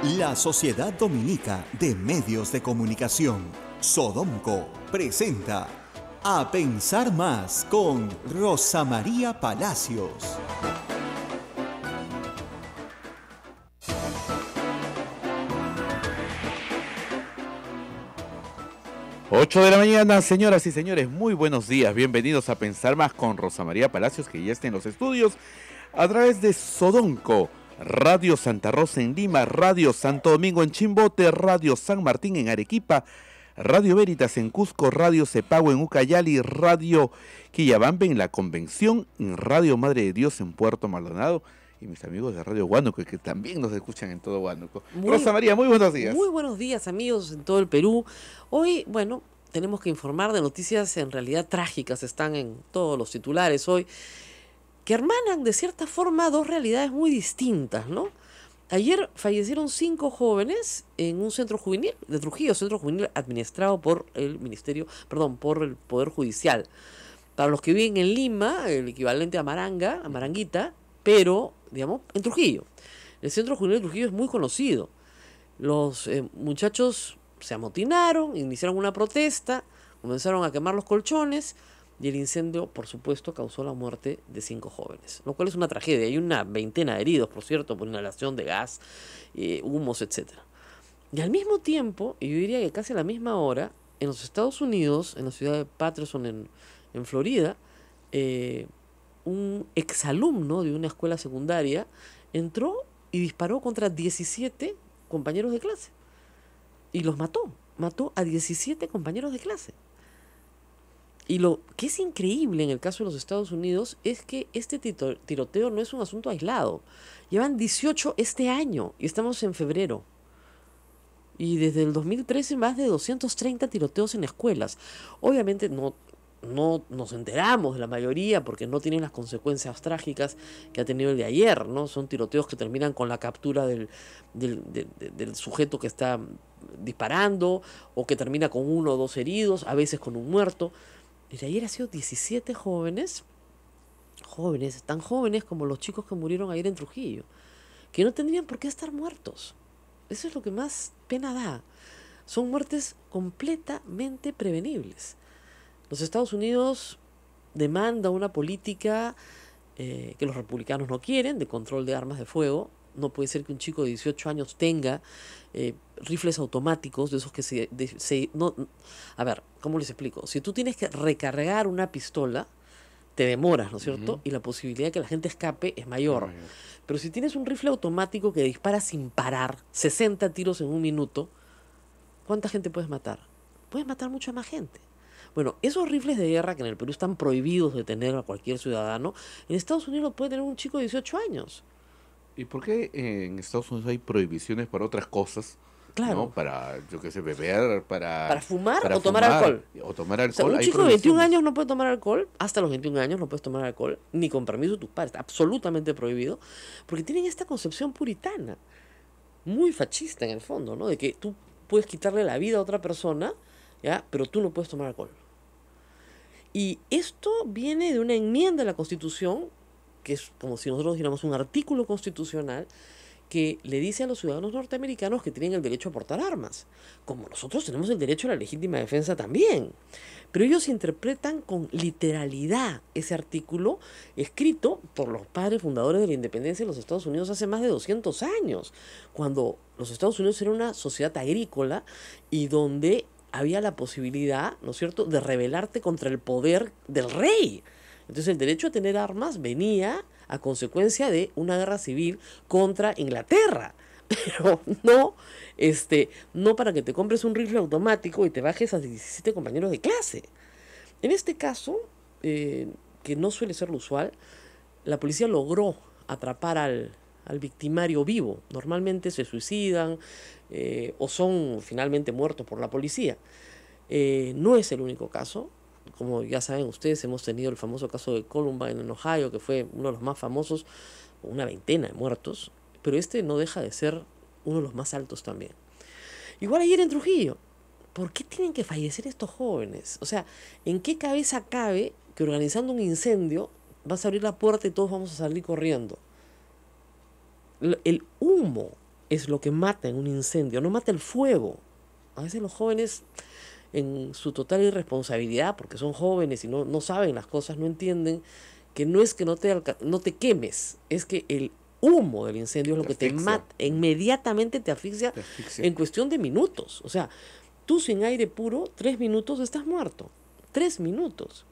La Sociedad Dominica de Medios de Comunicación, Sodomco, presenta A Pensar Más con Rosa María Palacios. Ocho de la mañana, señoras y señores, muy buenos días. Bienvenidos a Pensar Más con Rosa María Palacios, que ya está en los estudios, a través de Sodomco, Radio Santa Rosa en Lima, Radio Santo Domingo en Chimbote, Radio San Martín en Arequipa, Radio Veritas en Cusco, Radio Cepagua en Ucayali, Radio Quillabambe en La Convención, en Radio Madre de Dios en Puerto Maldonado, y mis amigos de Radio Huánuco, que también nos escuchan en todo Huánuco. Rosa María, muy buenos días. Muy buenos días, amigos en todo el Perú. Hoy, bueno, tenemos que informar de noticias en realidad trágicas, están en todos los titulares hoy, que hermanan de cierta forma dos realidades muy distintas, ¿no? Ayer fallecieron 5 jóvenes en un centro juvenil de Trujillo, centro juvenil administrado por el por el Poder Judicial. Para los que viven en Lima, el equivalente a Maranga, a Maranguita, pero, digamos, en Trujillo. El centro juvenil de Trujillo es muy conocido. Los muchachos se amotinaron, iniciaron una protesta, comenzaron a quemar los colchones y el incendio, por supuesto, causó la muerte de 5 jóvenes, lo cual es una tragedia. Hay una veintena de heridos, por cierto, por inhalación de gas, humos, etc. Y al mismo tiempo, y yo diría que casi a la misma hora, en los Estados Unidos, en la ciudad de Patterson, en Florida, un exalumno de una escuela secundaria entró y disparó contra 17 compañeros de clase. Y los mató. Mató a 17 compañeros de clase. Y lo que es increíble en el caso de los Estados Unidos es que este tiroteo no es un asunto aislado. Llevan 18 este año y estamos en febrero. Y desde el 2013 más de 230 tiroteos en escuelas. Obviamente no nos enteramos de la mayoría porque no tienen las consecuencias trágicas que ha tenido el de ayer, ¿no? Son tiroteos que terminan con la captura del sujeto que está disparando, o que termina con 1 o 2 heridos, a veces con un muerto. El de ayer ha sido 17 jóvenes, tan jóvenes como los chicos que murieron ayer en Trujillo, que no tendrían por qué estar muertos. Eso es lo que más pena da. Son muertes completamente prevenibles. Los Estados Unidos demanda una política que los republicanos no quieren, de control de armas de fuego. No puede ser que un chico de 18 años tenga rifles automáticos, de esos que a ver, ¿cómo les explico? Si tú tienes que recargar una pistola, te demoras, ¿no es cierto? Y la posibilidad de que la gente escape es mayor. Pero si tienes un rifle automático que dispara sin parar, 60 tiros en un minuto, ¿cuánta gente puedes matar? Puedes matar mucha más gente. Bueno, esos rifles de guerra que en el Perú están prohibidos de tener a cualquier ciudadano, en Estados Unidos puede tener un chico de 18 años. ¿Y por qué en Estados Unidos hay prohibiciones para otras cosas? Claro. ¿No? Para, yo qué sé, beber, para fumar o tomar fumar, alcohol. O tomar alcohol. O sea, un chico de 21 años no puede tomar alcohol, hasta los 21 años no puedes tomar alcohol, ni con permiso de tus padres, está absolutamente prohibido, porque tienen esta concepción puritana, muy fascista en el fondo, ¿no? De que tú puedes quitarle la vida a otra persona, ¿ya? Pero tú no puedes tomar alcohol. Y esto viene de una enmienda a la Constitución, que es como si nosotros dijéramos un artículo constitucional, que le dice a los ciudadanos norteamericanos que tienen el derecho a portar armas, como nosotros tenemos el derecho a la legítima defensa también. Pero ellos interpretan con literalidad ese artículo escrito por los padres fundadores de la independencia de los Estados Unidos hace más de 200 años, cuando los Estados Unidos era una sociedad agrícola y donde había la posibilidad, ¿no es cierto?, de rebelarte contra el poder del rey. Entonces el derecho a tener armas venía a consecuencia de una guerra civil contra Inglaterra, pero no para que te compres un rifle automático y te bajes a 17 compañeros de clase. En este caso, que no suele ser lo usual, la policía logró atrapar al victimario vivo. Normalmente se suicidan o son finalmente muertos por la policía. No es el único caso. Como ya saben ustedes, hemos tenido el famoso caso de Columbine en Ohio, que fue uno de los más famosos, una veintena de muertos, pero este no deja de ser uno de los más altos también. Igual ayer en Trujillo, ¿por qué tienen que fallecer estos jóvenes? O sea, ¿en qué cabeza cabe que organizando un incendio vas a abrir la puerta y todos vamos a salir corriendo? El humo es lo que mata en un incendio, no mata el fuego. A veces los jóvenes, en su total irresponsabilidad, porque son jóvenes y no saben las cosas, no entienden que no es que no te quemes, es que el humo del incendio es lo que te mata, inmediatamente te asfixia en cuestión de minutos. O sea, tú sin aire puro, 3 minutos estás muerto. 3 minutos.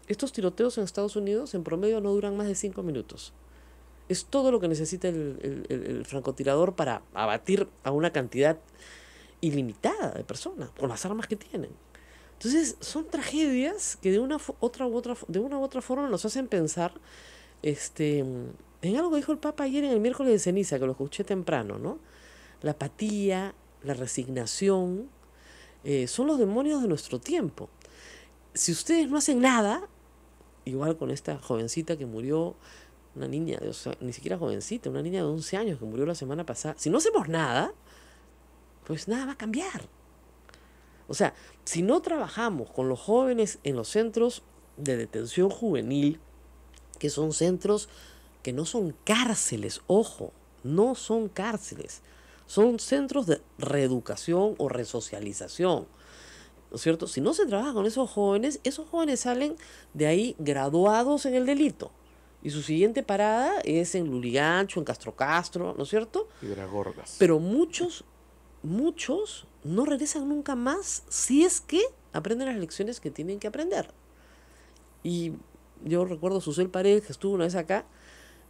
Estos tiroteos en Estados Unidos en promedio no duran más de 5 minutos. Es todo lo que necesita el francotirador para abatir a una cantidad ilimitada de personas con las armas que tienen. Entonces son tragedias que de una u otra forma nos hacen pensar en algo que dijo el Papa ayer en el miércoles de ceniza, que lo escuché temprano, ¿no? La apatía, la resignación, son los demonios de nuestro tiempo. Si ustedes no hacen nada, igual con esta jovencita que murió, una niña, o sea, ni siquiera jovencita, una niña de 11 años que murió la semana pasada, si no hacemos nada, pues nada va a cambiar. O sea, si no trabajamos con los jóvenes en los centros de detención juvenil, que son centros que no son cárceles, ojo, no son cárceles, son centros de reeducación o resocialización, ¿no es cierto? Si no se trabaja con esos jóvenes salen de ahí graduados en el delito. Y su siguiente parada es en Lurigancho, en Castro Castro, ¿no es cierto? Gorgas. Pero muchos no regresan nunca más si es que aprenden las lecciones que tienen que aprender. Y yo recuerdo a Susel Paredes, que estuvo una vez acá,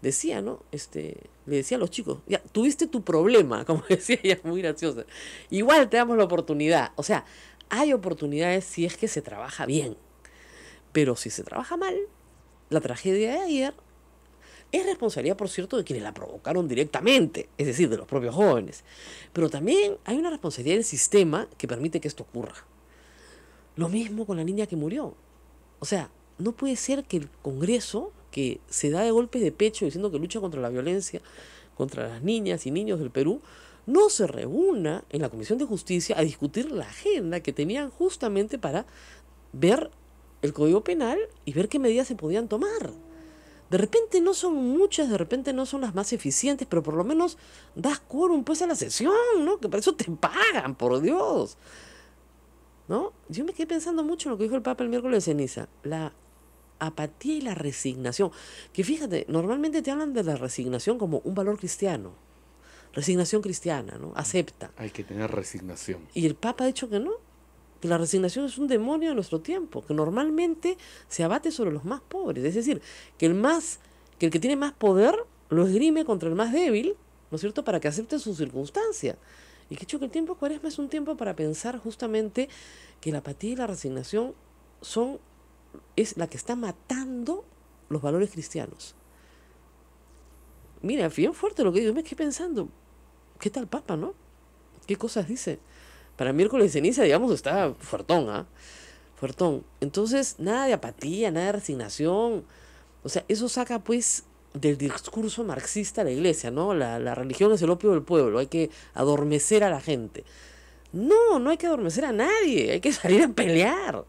decía, ¿no? Le decía a los chicos, ya, tuviste tu problema, como decía ella, muy graciosa. Igual te damos la oportunidad. O sea, hay oportunidades si es que se trabaja bien. Pero si se trabaja mal, la tragedia de ayer es responsabilidad, por cierto, de quienes la provocaron directamente, es decir, de los propios jóvenes. Pero también hay una responsabilidad del sistema que permite que esto ocurra. Lo mismo con la niña que murió. O sea, no puede ser que el Congreso, que se da de golpes de pecho diciendo que lucha contra la violencia contra las niñas y niños del Perú, no se reúna en la Comisión de Justicia a discutir la agenda que tenían justamente para ver el Código Penal y ver qué medidas se podían tomar. De repente no son muchas, de repente no son las más eficientes, pero por lo menos das quórum pues a la sesión, ¿no? Que para eso te pagan, por Dios, ¿no? Yo me quedé pensando mucho en lo que dijo el Papa el miércoles de ceniza, la apatía y la resignación. Que fíjate, normalmente te hablan de la resignación como un valor cristiano, resignación cristiana, ¿no? Acepta. Hay que tener resignación. Y el Papa ha dicho que no, que la resignación es un demonio de nuestro tiempo, que normalmente se abate sobre los más pobres. Es decir, que el que tiene más poder lo esgrime contra el más débil, ¿no es cierto?, para que acepte su circunstancia. Y que hecho que el tiempo de Cuaresma es un tiempo para pensar justamente que la apatía y la resignación es la que está matando los valores cristianos. Mira, bien fuerte lo que digo, me quedé pensando, ¿qué tal Papa, no? ¿Qué cosas dice? Para miércoles de ceniza, digamos, está fuertón, ¿ah? Fuertón. Entonces, nada de apatía, nada de resignación. O sea, eso saca, pues, del discurso marxista de la iglesia, ¿no? La religión es el opio del pueblo, hay que adormecer a la gente. No hay que adormecer a nadie, hay que salir a pelear.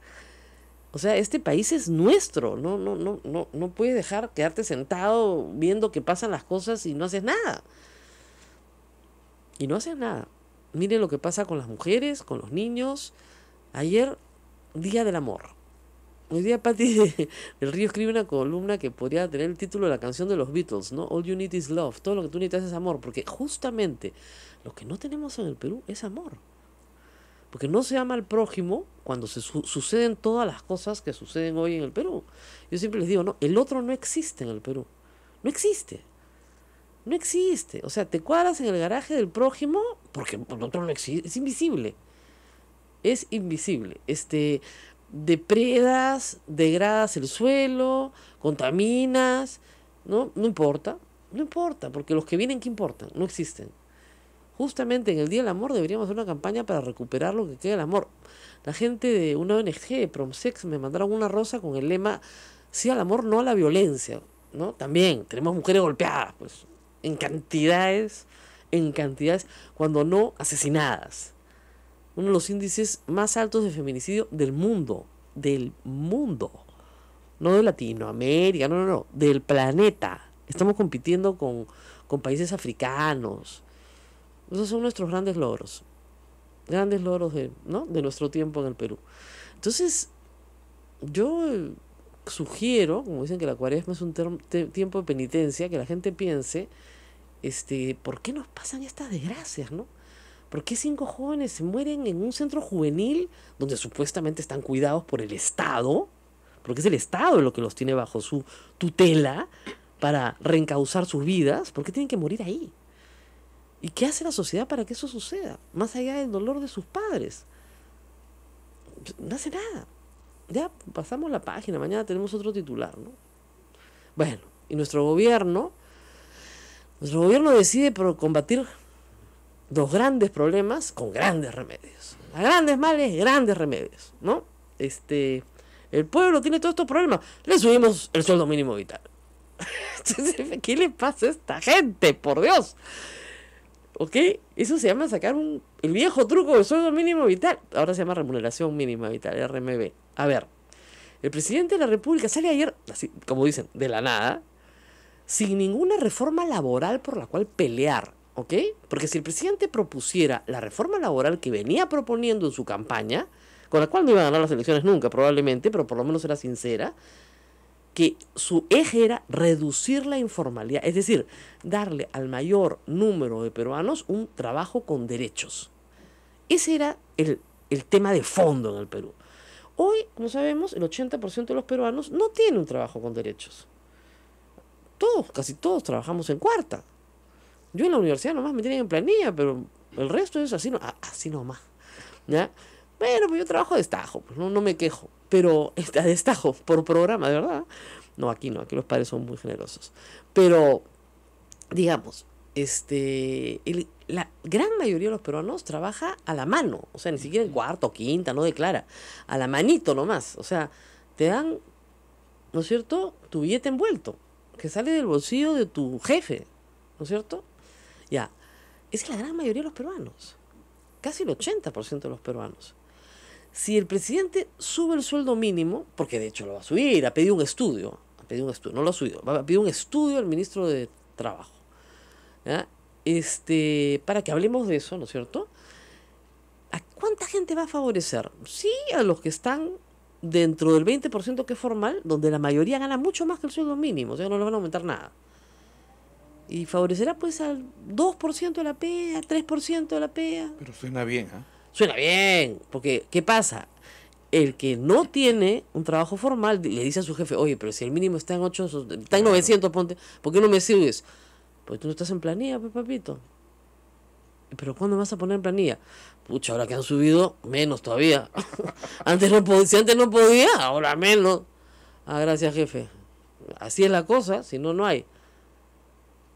O sea, este país es nuestro, no puedes dejar quedarte sentado viendo que pasan las cosas y no haces nada. Y no haces nada. Miren lo que pasa con las mujeres, con los niños. Ayer, Día del Amor. Hoy día Patti del Río escribe una columna que podría tener el título de la canción de los Beatles, ¿no? All you need is love. Todo lo que tú necesitas es amor. Porque justamente lo que no tenemos en el Perú es amor. Porque no se ama al prójimo cuando suceden todas las cosas que suceden hoy en el Perú. Yo siempre les digo, no, el otro no existe en el Perú. No existe. No existe. O sea, te cuadras en el garaje del prójimo porque el otro no existe. Es invisible. Es invisible. Depredas, degradas el suelo, contaminas. No importa. No importa, porque los que vienen, ¿qué importan? No existen. Justamente en el Día del Amor deberíamos hacer una campaña para recuperar lo que queda del amor. La gente de una ONG, Promsex, me mandaron una rosa con el lema sí al amor, no a la violencia, ¿no? También tenemos mujeres golpeadas, pues, en cantidades, cuando no asesinadas. Uno de los índices más altos de feminicidio del mundo, no de Latinoamérica, no, del planeta. Estamos compitiendo con países africanos, Esos son nuestros grandes logros de, ¿no?, de nuestro tiempo en el Perú. Entonces, yo sugiero, como dicen que la cuaresma es un tiempo de penitencia, que la gente piense, ¿por qué nos pasan estas desgracias, no? ¿Por qué 5 jóvenes se mueren en un centro juvenil donde supuestamente están cuidados por el Estado? Porque es el Estado lo que los tiene bajo su tutela para reencauzar sus vidas. ¿Por qué tienen que morir ahí? ¿Y qué hace la sociedad para que eso suceda? Más allá del dolor de sus padres. No hace nada. Ya pasamos la página, mañana tenemos otro titular, ¿no? Bueno, y nuestro gobierno decide combatir los grandes problemas con grandes remedios. A grandes males, grandes remedios, ¿no? El pueblo tiene todos estos problemas. Le subimos el sueldo mínimo vital. ¿Qué le pasa a esta gente? Por Dios. ¿Ok? Eso se llama sacar el viejo truco del sueldo mínimo vital. Ahora se llama remuneración mínima vital, RMB. A ver, el presidente de la República sale ayer, así como dicen, de la nada, sin ninguna reforma laboral por la cual pelear. ¿Ok? Porque si el presidente propusiera la reforma laboral que venía proponiendo en su campaña, con la cual no iba a ganar las elecciones nunca probablemente, pero por lo menos era sincera, que su eje era reducir la informalidad, es decir, darle al mayor número de peruanos un trabajo con derechos. Ese era el tema de fondo en el Perú. Hoy, como sabemos, el 80% de los peruanos no tiene un trabajo con derechos. Casi todos trabajamos en cuarta. Yo en la universidad nomás me tienen en planilla, pero el resto es así, así nomás. ¿Ya? Bueno, pues yo trabajo a destajo, pues no me quejo. Pero a destajo, por programa, de verdad. No, aquí los padres son muy generosos. Pero, digamos, la gran mayoría de los peruanos trabaja a la mano. O sea, ni siquiera en cuarta o quinta, no declara. A la manito nomás. O sea, te dan, ¿no es cierto?, tu billete envuelto, que sale del bolsillo de tu jefe, ¿no es cierto? Ya, esa es la gran mayoría de los peruanos. Casi el 80% de los peruanos. Si el presidente sube el sueldo mínimo, porque de hecho lo va a subir, ha pedido un estudio, no lo ha subido, va a pedir un estudio al ministro de Trabajo, ¿ya? Para que hablemos de eso, ¿no es cierto? ¿A cuánta gente va a favorecer? Sí, a los que están dentro del 20% que es formal, donde la mayoría gana mucho más que el sueldo mínimo, o sea, no les van a aumentar nada. Y favorecerá pues al 2% de la PEA, 3% de la PEA. Pero suena bien, ¿eh? Suena bien, porque ¿qué pasa? El que no tiene un trabajo formal le dice a su jefe, oye, pero si el mínimo está en 8, está en 900, ponte, ¿por qué no me subes? Porque tú no estás en planilla, pues, papito. ¿Pero cuándo vas a poner en planilla? Pucha, ahora que han subido, menos todavía. Antes no podía, si antes no podía, ahora menos. Ah, gracias, jefe. Así es la cosa, si no, no hay.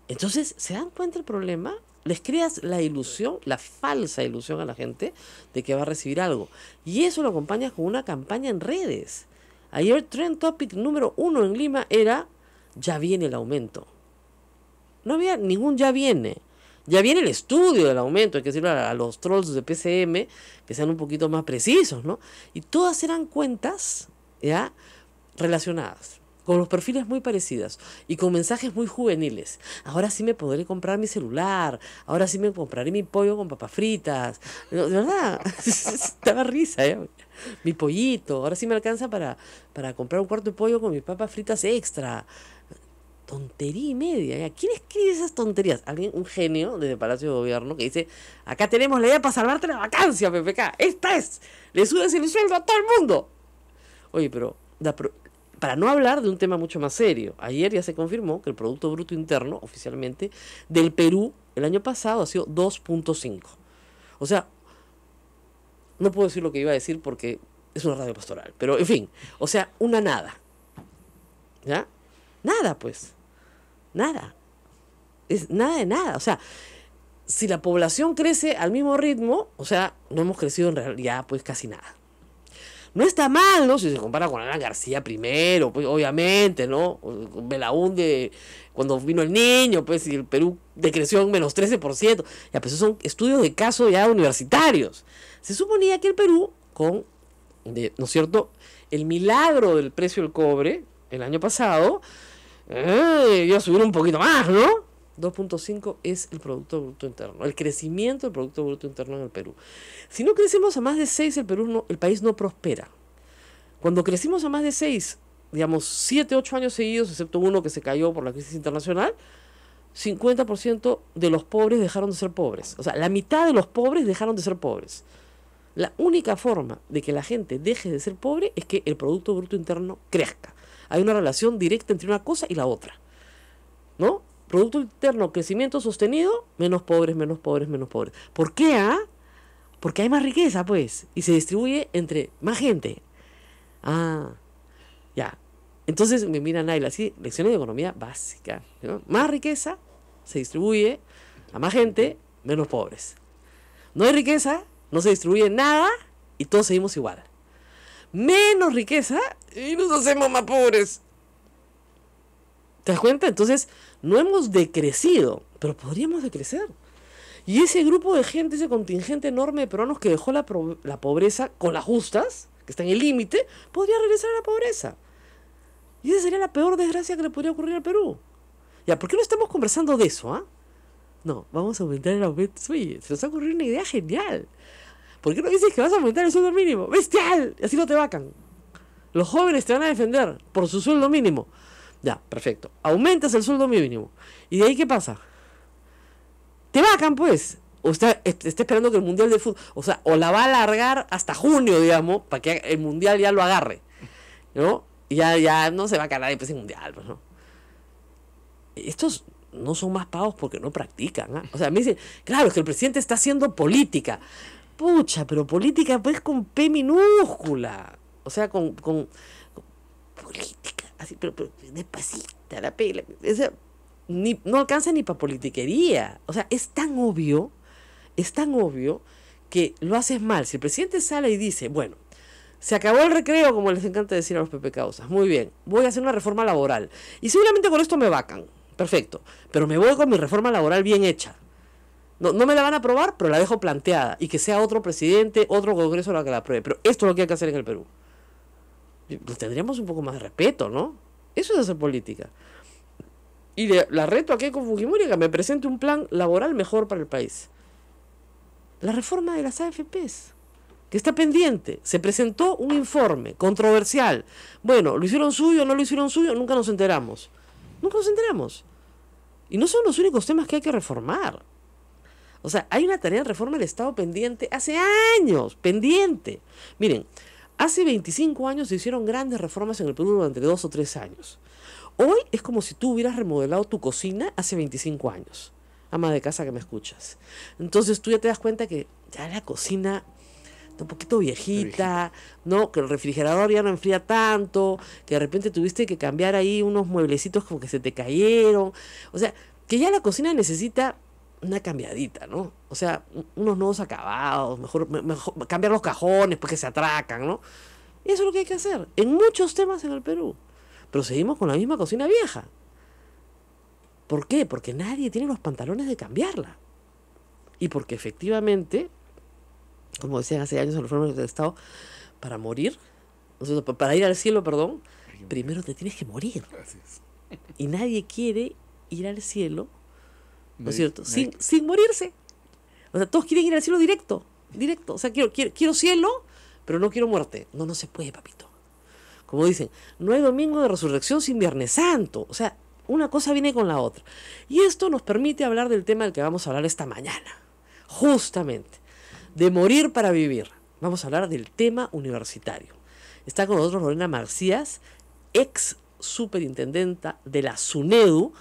Entonces, ¿se dan cuenta el problema? Les creas la ilusión, la falsa ilusión a la gente de que va a recibir algo. Y eso lo acompañas con una campaña en redes. Ayer Trend Topic número 1 en Lima era ya viene el aumento. No había ningún ya viene. Ya viene el estudio del aumento, hay que decirle a los trolls de PCM que sean un poquito más precisos, ¿no? Y todas eran cuentas, ¿ya?, relacionadas, con los perfiles muy parecidos y con mensajes muy juveniles. Ahora sí me podré comprar mi celular, ahora sí me compraré mi pollo con papas fritas. De verdad, estaba risa, ¿eh? Mi pollito, ahora sí me alcanza para comprar un cuarto de pollo con mis papas fritas extra. Tontería y media, ¿ya? ¿Quién escribe esas tonterías? Alguien, un genio desde Palacio de Gobierno que dice, acá tenemos la idea para salvarte la vacancia, PPK. Esta es, le subes el sueldo a todo el mundo. Oye, pero para no hablar de un tema mucho más serio, ayer ya se confirmó que el Producto Bruto Interno, oficialmente, del Perú, el año pasado ha sido 2.5. O sea, no puedo decir lo que iba a decir porque es una radio pastoral, pero en fin, o sea, una nada. ¿Ya? Nada, pues. Nada. Es nada de nada. O sea, si la población crece al mismo ritmo, o sea, no hemos crecido en realidad, pues casi nada. No está mal, ¿no? Si se compara con Alan García primero, pues obviamente, ¿no? Con Belaúnde, cuando vino el niño, pues, y el Perú decreció en menos 13%. Ya, pues esos son estudios de caso ya universitarios. Se suponía que el Perú, con, ¿no es cierto?, el milagro del precio del cobre el año pasado, iba a subir un poquito más, ¿no? 2.5 es el Producto Bruto Interno, el crecimiento del Producto Bruto Interno en el Perú. Si no crecemos a más de 6, el país no prospera. Cuando crecimos a más de 6, digamos 7, 8 años seguidos, excepto uno que se cayó por la crisis internacional, 50% de los pobres dejaron de ser pobres. O sea, la mitad de los pobres dejaron de ser pobres. La única forma de que la gente deje de ser pobre es que el Producto Bruto Interno crezca. Hay una relación directa entre una cosa y la otra, ¿no? Producto Interno, crecimiento sostenido, menos pobres, menos pobres, menos pobres. ¿Por qué? Porque hay más riqueza, pues, y se distribuye entre más gente. Ya. Entonces me miran ahí, así, lecciones de economía básica, ¿no? Más riqueza se distribuye a más gente, menos pobres. No hay riqueza, no se distribuye nada y todos seguimos igual. Menos riqueza y nos hacemos más pobres. ¿Te das cuenta? Entonces, no hemos decrecido, pero podríamos decrecer. Y ese grupo de gente, ese contingente enorme de peruanos que dejó la pobreza con las justas, que está en el límite, podría regresar a la pobreza. Y esa sería la peor desgracia que le podría ocurrir al Perú. Ya, ¿por qué no estamos conversando de eso? No, vamos a aumentar el aumento. Oye, se nos ha ocurrido una idea genial. ¿Por qué no dices que vas a aumentar el sueldo mínimo? ¡Bestial! Así no te vacan. Los jóvenes te van a defender por su sueldo mínimo. Ya, perfecto. Aumentas el sueldo mínimo. ¿Y de ahí qué pasa? Te vacan, pues. O está esperando que el Mundial de Fútbol... O sea, o la va a alargar hasta junio, digamos, para que el Mundial ya lo agarre, ¿no? Y ya no se va a caer nadie, pues, en Mundial, pues, ¿no? Estos no son más pavos porque no practican, O sea, me dicen, claro, es que el presidente está haciendo política. Pucha, pero política, pues, con P minúscula. O sea, con política. Así, pero despacita la pela. No alcanza ni para politiquería. O sea, es tan obvio que lo haces mal. Si el presidente sale y dice, bueno, se acabó el recreo, como les encanta decir a los Pepe Causas, muy bien, voy a hacer una reforma laboral. Y seguramente con esto me vacan. Perfecto. Pero me voy con mi reforma laboral bien hecha. No me la van a aprobar, pero la dejo planteada. Y que sea otro presidente, otro congreso la que la apruebe. Pero esto es lo que hay que hacer en el Perú. Pues tendríamos un poco más de respeto, ¿no? Eso es hacer política. Y la reto a Keiko Fujimori que me presente un plan laboral mejor para el país. La reforma de las AFPs, que está pendiente. Se presentó un informe controversial. Bueno, ¿lo hicieron suyo o no lo hicieron suyo? Nunca nos enteramos. Nunca nos enteramos. Y no son los únicos temas que hay que reformar. O sea, hay una tarea de reforma del Estado pendiente hace años, pendiente. Miren, hace 25 años se hicieron grandes reformas en el Perú durante 2 o 3 años. Hoy es como si tú hubieras remodelado tu cocina hace 25 años. Ama de casa que me escuchas. Entonces tú ya te das cuenta que ya la cocina está un poquito viejita, ¿no? Que el refrigerador ya no enfría tanto, que de repente tuviste que cambiar ahí unos mueblecitos como que se te cayeron. O sea, que ya la cocina necesita una cambiadita, ¿no? O sea, unos nuevos acabados, mejor cambiar los cajones porque se atracan, ¿no? Eso es lo que hay que hacer en muchos temas en el Perú. Pero seguimos con la misma cocina vieja. ¿Por qué? Porque nadie tiene los pantalones de cambiarla. Y porque efectivamente, como decían hace años en los reformas del Estado, para morir, o sea, para ir al cielo, perdón, primero te tienes que morir. Gracias. Y nadie quiere ir al cielo, ¿no es cierto? Sin morirse. O sea, todos quieren ir al cielo directo. O sea, quiero cielo, pero no quiero muerte. No se puede, papito. Como dicen, no hay domingo de resurrección sin Viernes Santo. O sea, una cosa viene con la otra. Y esto nos permite hablar del tema del que vamos a hablar esta mañana. Justamente, de morir para vivir. Vamos a hablar del tema universitario. Está con nosotros Lorena Macías, ex superintendenta de la SUNEDU,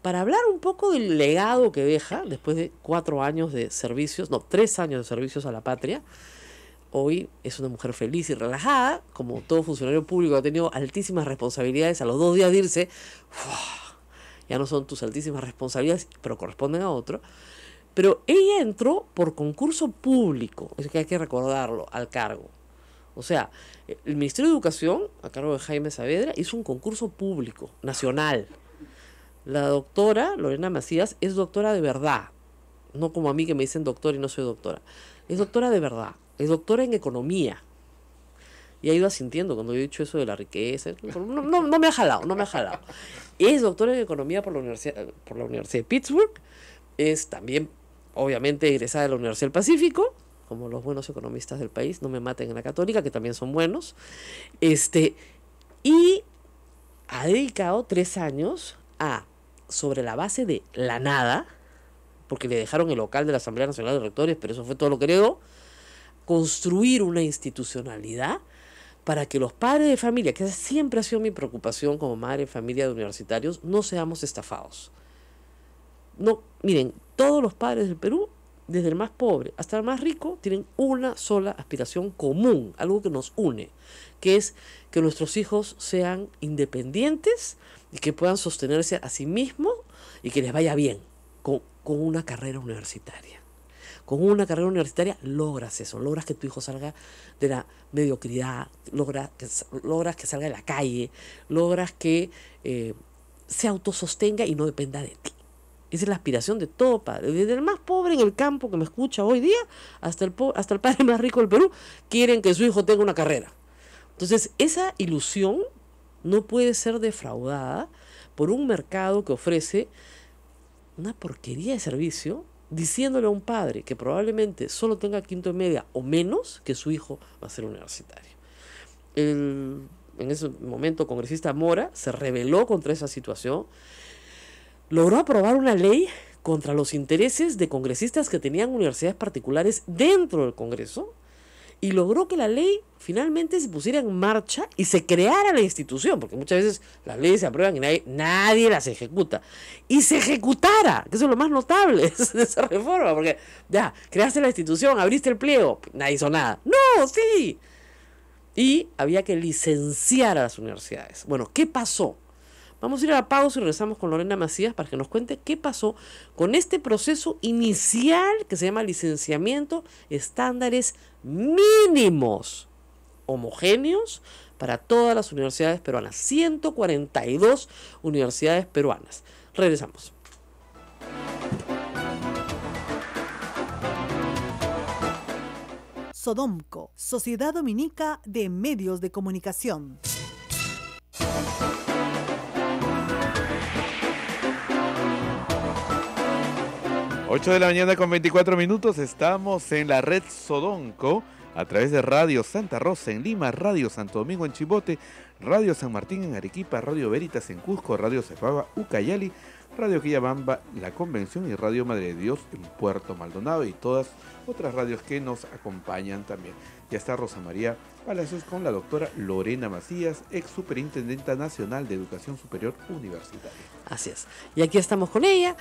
para hablar un poco del legado que deja después de 4 años de servicios, 3 años de servicios a la patria. Hoy es una mujer feliz y relajada, como todo funcionario público ha tenido altísimas responsabilidades. A los 2 días de irse, ya no son tus altísimas responsabilidades, pero corresponden a otro. Pero ella entró por concurso público, es que hay que recordarlo, al cargo. O sea, el Ministerio de Educación, a cargo de Jaime Saavedra, hizo un concurso público, nacional. La doctora Lorena Macías es doctora de verdad, no como a mí que me dicen doctor y no soy doctora. Es doctora de verdad, es doctora en economía. y ha ido asintiendo cuando yo he dicho eso de la riqueza. No me ha jalado, no me ha jalado. Es doctor en economía por la Universidad de Pittsburgh. Es también, obviamente, egresada de la Universidad del Pacífico, como los buenos economistas del país. No me maten en la Católica, que también son buenos. Y ha dedicado 3 años a, sobre la base de la nada, porque le dejaron el local de la Asamblea Nacional de Rectores, pero eso fue todo lo que heredó, construir una institucionalidad para que los padres de familia, que siempre ha sido mi preocupación como madre de familia de universitarios, no seamos estafados. No, miren, todos los padres del Perú, desde el más pobre hasta el más rico, tienen una sola aspiración común, algo que nos une, que es que nuestros hijos sean independientes y que puedan sostenerse a sí mismos y que les vaya bien con una carrera universitaria. Con una carrera universitaria logras eso, logras que tu hijo salga de la mediocridad, logras que salga de la calle, logras que se autosostenga y no dependa de ti. Esa es la aspiración de todo padre, desde el más pobre en el campo que me escucha hoy día hasta el padre más rico del Perú, quieren que su hijo tenga una carrera. Entonces, esa ilusión no puede ser defraudada por un mercado que ofrece una porquería de servicio, diciéndole a un padre que probablemente solo tenga quinto de media o menos, que su hijo va a ser universitario. En ese momento, el congresista Mora se rebeló contra esa situación, logró aprobar una ley contra los intereses de congresistas que tenían universidades particulares dentro del Congreso, y logró que la ley finalmente se pusiera en marcha y se creara la institución, porque muchas veces las leyes se aprueban y nadie las ejecuta. Y se ejecutara, que eso es lo más notable de esa reforma, porque ya, creaste la institución, abriste el pliego, nadie hizo nada. ¡No! ¡Sí! Y había que licenciar a las universidades. Bueno, ¿qué pasó? Vamos a ir a la pausa y regresamos con Lorena Macías para que nos cuente qué pasó con este proceso inicial que se llama licenciamiento, estándares mínimos homogéneos para todas las universidades peruanas. 142 universidades peruanas. Regresamos. Sodomco, Sociedad Dominica de Medios de Comunicación. Ocho de la mañana con 24 minutos, estamos en la red Sodomco, a través de Radio Santa Rosa en Lima, Radio Santo Domingo en Chimbote, Radio San Martín en Arequipa, Radio Veritas en Cusco, Radio Cefaba, Ucayali, Radio Quillabamba, La Convención y Radio Madre de Dios en Puerto Maldonado y todas otras radios que nos acompañan también. Ya está Rosa María Palacios con la doctora Lorena Macías, ex superintendenta nacional de Educación Superior Universitaria. Así es. Y aquí estamos con ella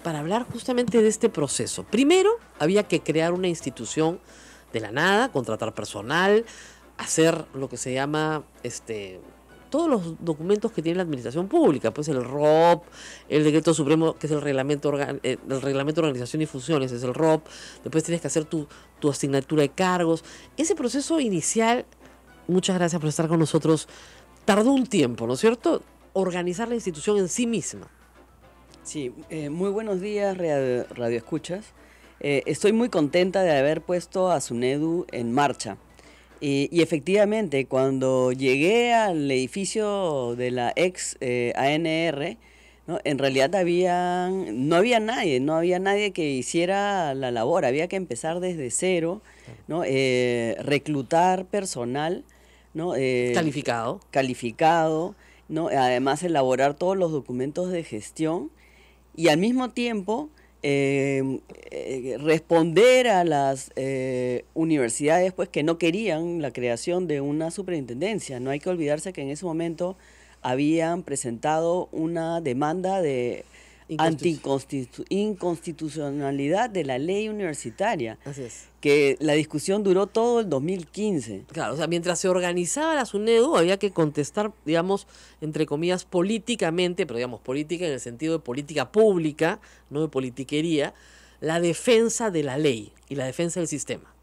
para hablar justamente de este proceso. Primero, había que crear una institución de la nada, contratar personal, hacer lo que se llama todos los documentos que tiene la administración pública, pues el ROP, el decreto supremo, que es el reglamento de organización y funciones, es el ROP, después tienes que hacer tu asignatura de cargos. Ese proceso inicial, muchas gracias por estar con nosotros, tardó un tiempo, ¿no es cierto? Organizar la institución en sí misma. Sí, muy buenos días, Radio Escuchas. Estoy muy contenta de haber puesto a SUNEDU en marcha. Y efectivamente, cuando llegué al edificio de la ex ANR, ¿no? En realidad no había nadie que hiciera la labor, había que empezar desde cero, ¿no? Reclutar personal, ¿no? Calificado, ¿no? Además elaborar todos los documentos de gestión y al mismo tiempo responder a las universidades pues que no querían la creación de una superintendencia. No hay que olvidarse que en ese momento habían presentado una demanda de inconstitucionalidad de la ley universitaria. Así es. Que la discusión duró todo el 2015. Claro, o sea, mientras se organizaba la SUNEDU había que contestar, digamos, entre comillas, políticamente, pero digamos, política en el sentido de política pública, no de politiquería, la defensa de la ley y la defensa del sistema.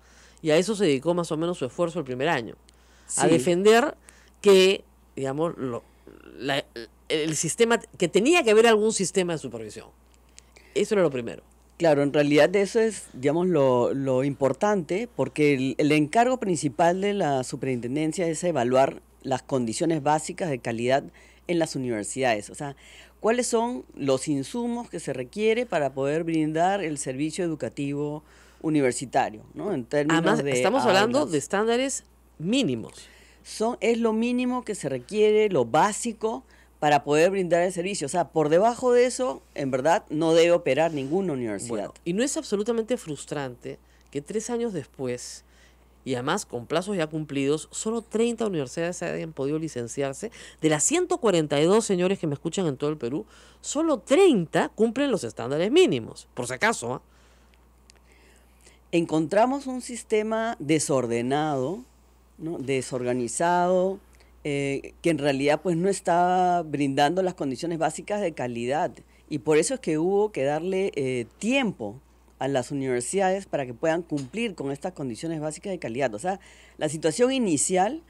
Y a eso se dedicó más o menos su esfuerzo el primer año. Sí. A defender que, digamos, el sistema, que tenía que haber algún sistema de supervisión. Eso era lo primero. Claro, en realidad eso es, digamos, lo importante, porque el encargo principal de la superintendencia es evaluar las condiciones básicas de calidad en las universidades. O sea, cuáles son los insumos que se requiere para poder brindar el servicio educativo universitario, ¿no? En términos Además, de estamos hablando aulas. de estándares mínimos. Es lo mínimo que se requiere, lo básico para poder brindar el servicio. O sea, por debajo de eso, en verdad, no debe operar ninguna universidad. Bueno, y no es absolutamente frustrante que 3 años después, y además con plazos ya cumplidos, solo 30 universidades hayan podido licenciarse. De las 142 señores que me escuchan en todo el Perú, solo 30 cumplen los estándares mínimos. Por si acaso, ¿ah? Encontramos un sistema desordenado, ¿no? Desorganizado, que en realidad pues no está brindando las condiciones básicas de calidad. Y por eso es que hubo que darle tiempo a las universidades para que puedan cumplir con estas condiciones básicas de calidad. O sea, la situación inicial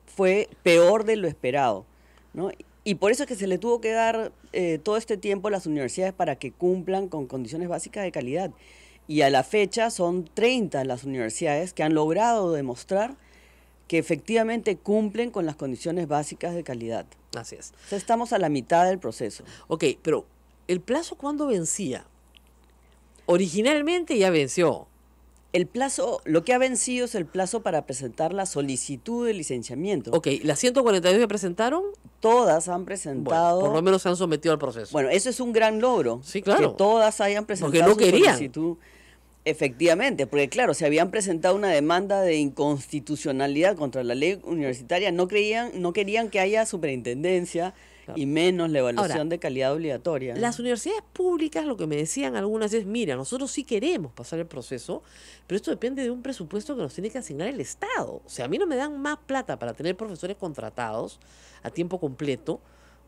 fue peor de lo esperado, ¿no? Y por eso es que se le tuvo que dar todo este tiempo a las universidades para que cumplan con condiciones básicas de calidad. Y a la fecha son 30 las universidades que han logrado demostrar que efectivamente cumplen con las condiciones básicas de calidad. Así es. O sea, estamos a la mitad del proceso. Ok, pero ¿el plazo cuándo vencía? Originalmente ya venció. El plazo, lo que ha vencido es el plazo para presentar la solicitud de licenciamiento. Ok, las 142 que presentaron, Todas han bueno, presentado... por lo menos se han sometido al proceso. Bueno, eso es un gran logro. Sí, claro. Que todas hayan presentado Porque no su querían. solicitud. Efectivamente, porque claro, se habían presentado una demanda de inconstitucionalidad contra la ley universitaria, no querían que haya superintendencia, Claro. y menos la evaluación Ahora, de calidad obligatoria. Las universidades públicas, lo que me decían algunas es, mira, nosotros sí queremos pasar el proceso, pero esto depende de un presupuesto que nos tiene que asignar el Estado. O sea, a mí no me dan más plata para tener profesores contratados a tiempo completo.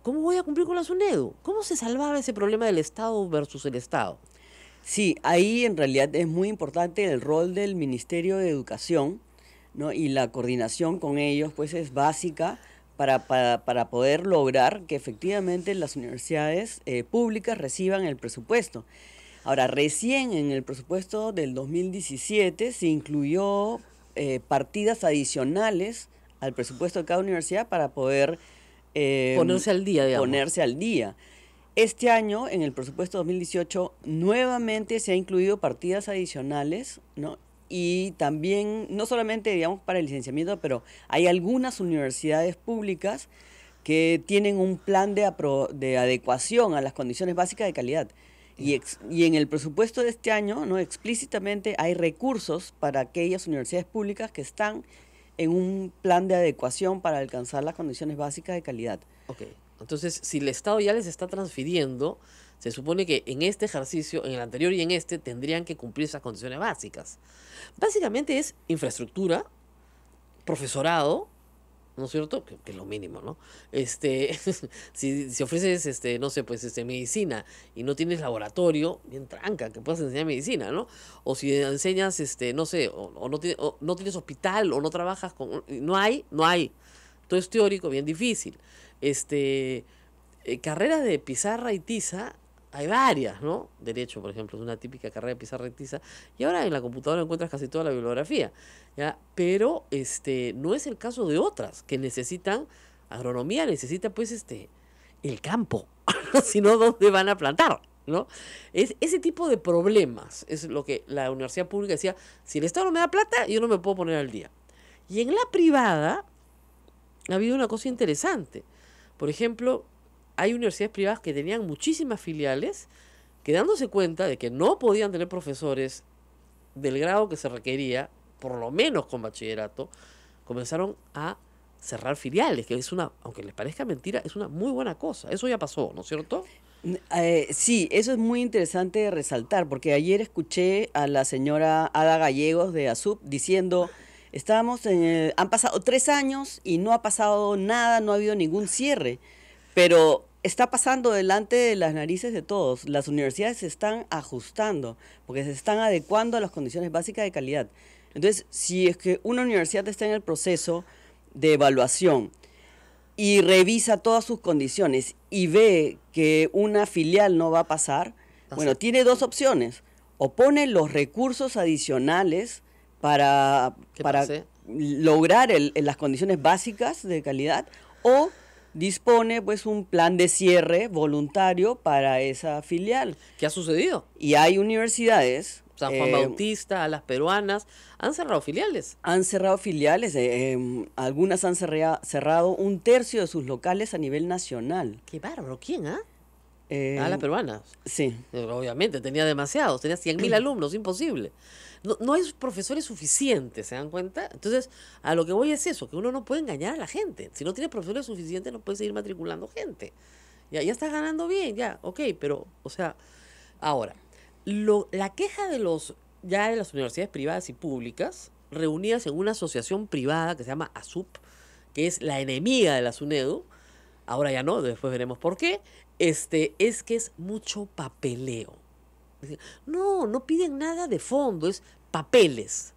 ¿Cómo voy a cumplir con la SUNEDU? ¿Cómo se salvaba ese problema del Estado versus el Estado? Sí, ahí en realidad es muy importante el rol del Ministerio de Educación, ¿no? Y la coordinación con ellos pues es básica para poder lograr que efectivamente las universidades públicas reciban el presupuesto. Ahora, recién en el presupuesto del 2017 se incluyó partidas adicionales al presupuesto de cada universidad para poder Ponerse al día, digamos. ponerse al día. Este año, en el presupuesto 2018, nuevamente se ha incluido partidas adicionales, ¿no? Y también, no solamente, digamos, para el licenciamiento, pero hay algunas universidades públicas que tienen un plan de adecuación a las condiciones básicas de calidad. Y en el presupuesto de este año, ¿no? Explícitamente hay recursos para aquellas universidades públicas que están en un plan de adecuación para alcanzar las condiciones básicas de calidad. Ok, entonces si el Estado ya les está transfiriendo, se supone que en este ejercicio, en el anterior y en este, tendrían que cumplir esas condiciones básicas. Básicamente es infraestructura, profesorado, ¿no es cierto? Que es lo mínimo, ¿no? Si ofreces, no sé, pues, medicina y no tienes laboratorio, bien tranca, que puedas enseñar medicina, ¿no? O si enseñas, no sé, o no tienes hospital, o no trabajas con... No hay. Todo es teórico, bien difícil. Carreras de pizarra y tiza, hay varias, ¿no? Derecho, por ejemplo, es una típica carrera de pizarra y tiza. Y ahora en la computadora encuentras casi toda la bibliografía, ¿ya? Pero no es el caso de otras que necesitan agronomía, necesita pues el campo, sino dónde van a plantar, ¿no? Ese tipo de problemas es lo que la universidad pública decía, si el Estado no me da plata, yo no me puedo poner al día. Y en la privada ha habido una cosa interesante. Por ejemplo, hay universidades privadas que tenían muchísimas filiales que, dándose cuenta de que no podían tener profesores del grado que se requería, por lo menos con bachillerato, comenzaron a cerrar filiales, que es aunque les parezca mentira, es una muy buena cosa. Eso ya pasó, ¿no es cierto? Sí, eso es muy interesante de resaltar, porque ayer escuché a la señora Ada Gallegos de ASUP diciendo... han pasado 3 años y no ha pasado nada, no ha habido ningún cierre, pero está pasando delante de las narices de todos. Las universidades se están ajustando porque se están adecuando a las condiciones básicas de calidad. Entonces, si es que una universidad está en el proceso de evaluación y revisa todas sus condiciones y ve que una filial no va a pasar, bueno, tiene 2 opciones. o pone los recursos adicionales para ¿Qué pase? lograr las condiciones básicas de calidad, o dispone pues un plan de cierre voluntario para esa filial. ¿Qué ha sucedido? Y hay universidades... San Juan Bautista, a las peruanas, han cerrado filiales. Han cerrado filiales, algunas han cerrado 1/3 de sus locales a nivel nacional. Qué bárbaro, ¿quién, ah? A las peruanas. Sí. Obviamente, tenía demasiados, tenía 100.000 alumnos, imposible. No hay profesores suficientes, ¿se dan cuenta? Entonces, a lo que voy es eso, que uno no puede engañar a la gente. Si no tiene profesores suficientes, no puede seguir matriculando gente. Ya estás ganando bien, ya, ok, pero, o sea, ahora, la queja de las universidades privadas y públicas, reunidas en una asociación privada que se llama ASUP, que es la enemiga de la SUNEDU, ahora ya no, después veremos por qué, es que es mucho papeleo. No piden nada de fondo, es papeles.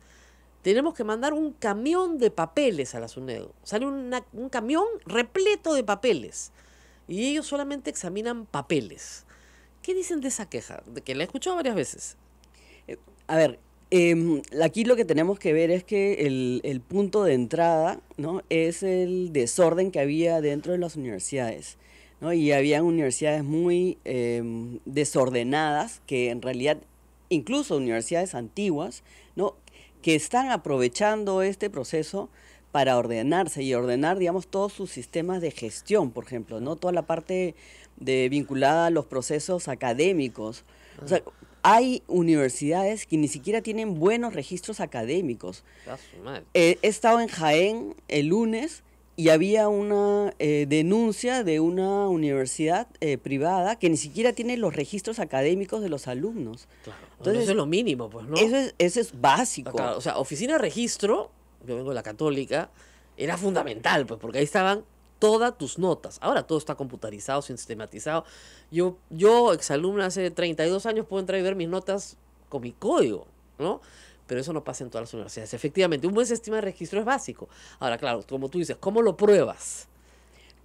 Tenemos que mandar un camión de papeles a la SUNEDU. Sale un camión repleto de papeles. Y ellos solamente examinan papeles. ¿Qué dicen de esa queja? De que la he escuchado varias veces. A ver, aquí lo que tenemos que ver es que el punto de entrada, ¿no?, es el desorden que había dentro de las universidades, ¿no? Y había universidades muy desordenadas, que en realidad, incluso universidades antiguas, ¿no?, que están aprovechando este proceso para ordenarse y ordenar, digamos, todos sus sistemas de gestión, por ejemplo, ¿no? Toda la parte vinculada a los procesos académicos. O sea, hay universidades que ni siquiera tienen buenos registros académicos. He estado en Jaén el lunes y había una denuncia de una universidad privada que ni siquiera tiene los registros académicos de los alumnos. Claro. Entonces, eso es lo mínimo, pues, ¿no? Eso es básico. Claro, o sea, oficina de registro, yo vengo de la Católica, era fundamental, pues, porque ahí estaban todas tus notas. Ahora todo está computarizado, sistematizado. Yo exalumna hace 32 años, puedo entrar y ver mis notas con mi código, ¿no? Pero eso no pasa en todas las universidades. Efectivamente, un buen sistema de registro es básico. Ahora, claro, como tú dices, ¿cómo lo pruebas?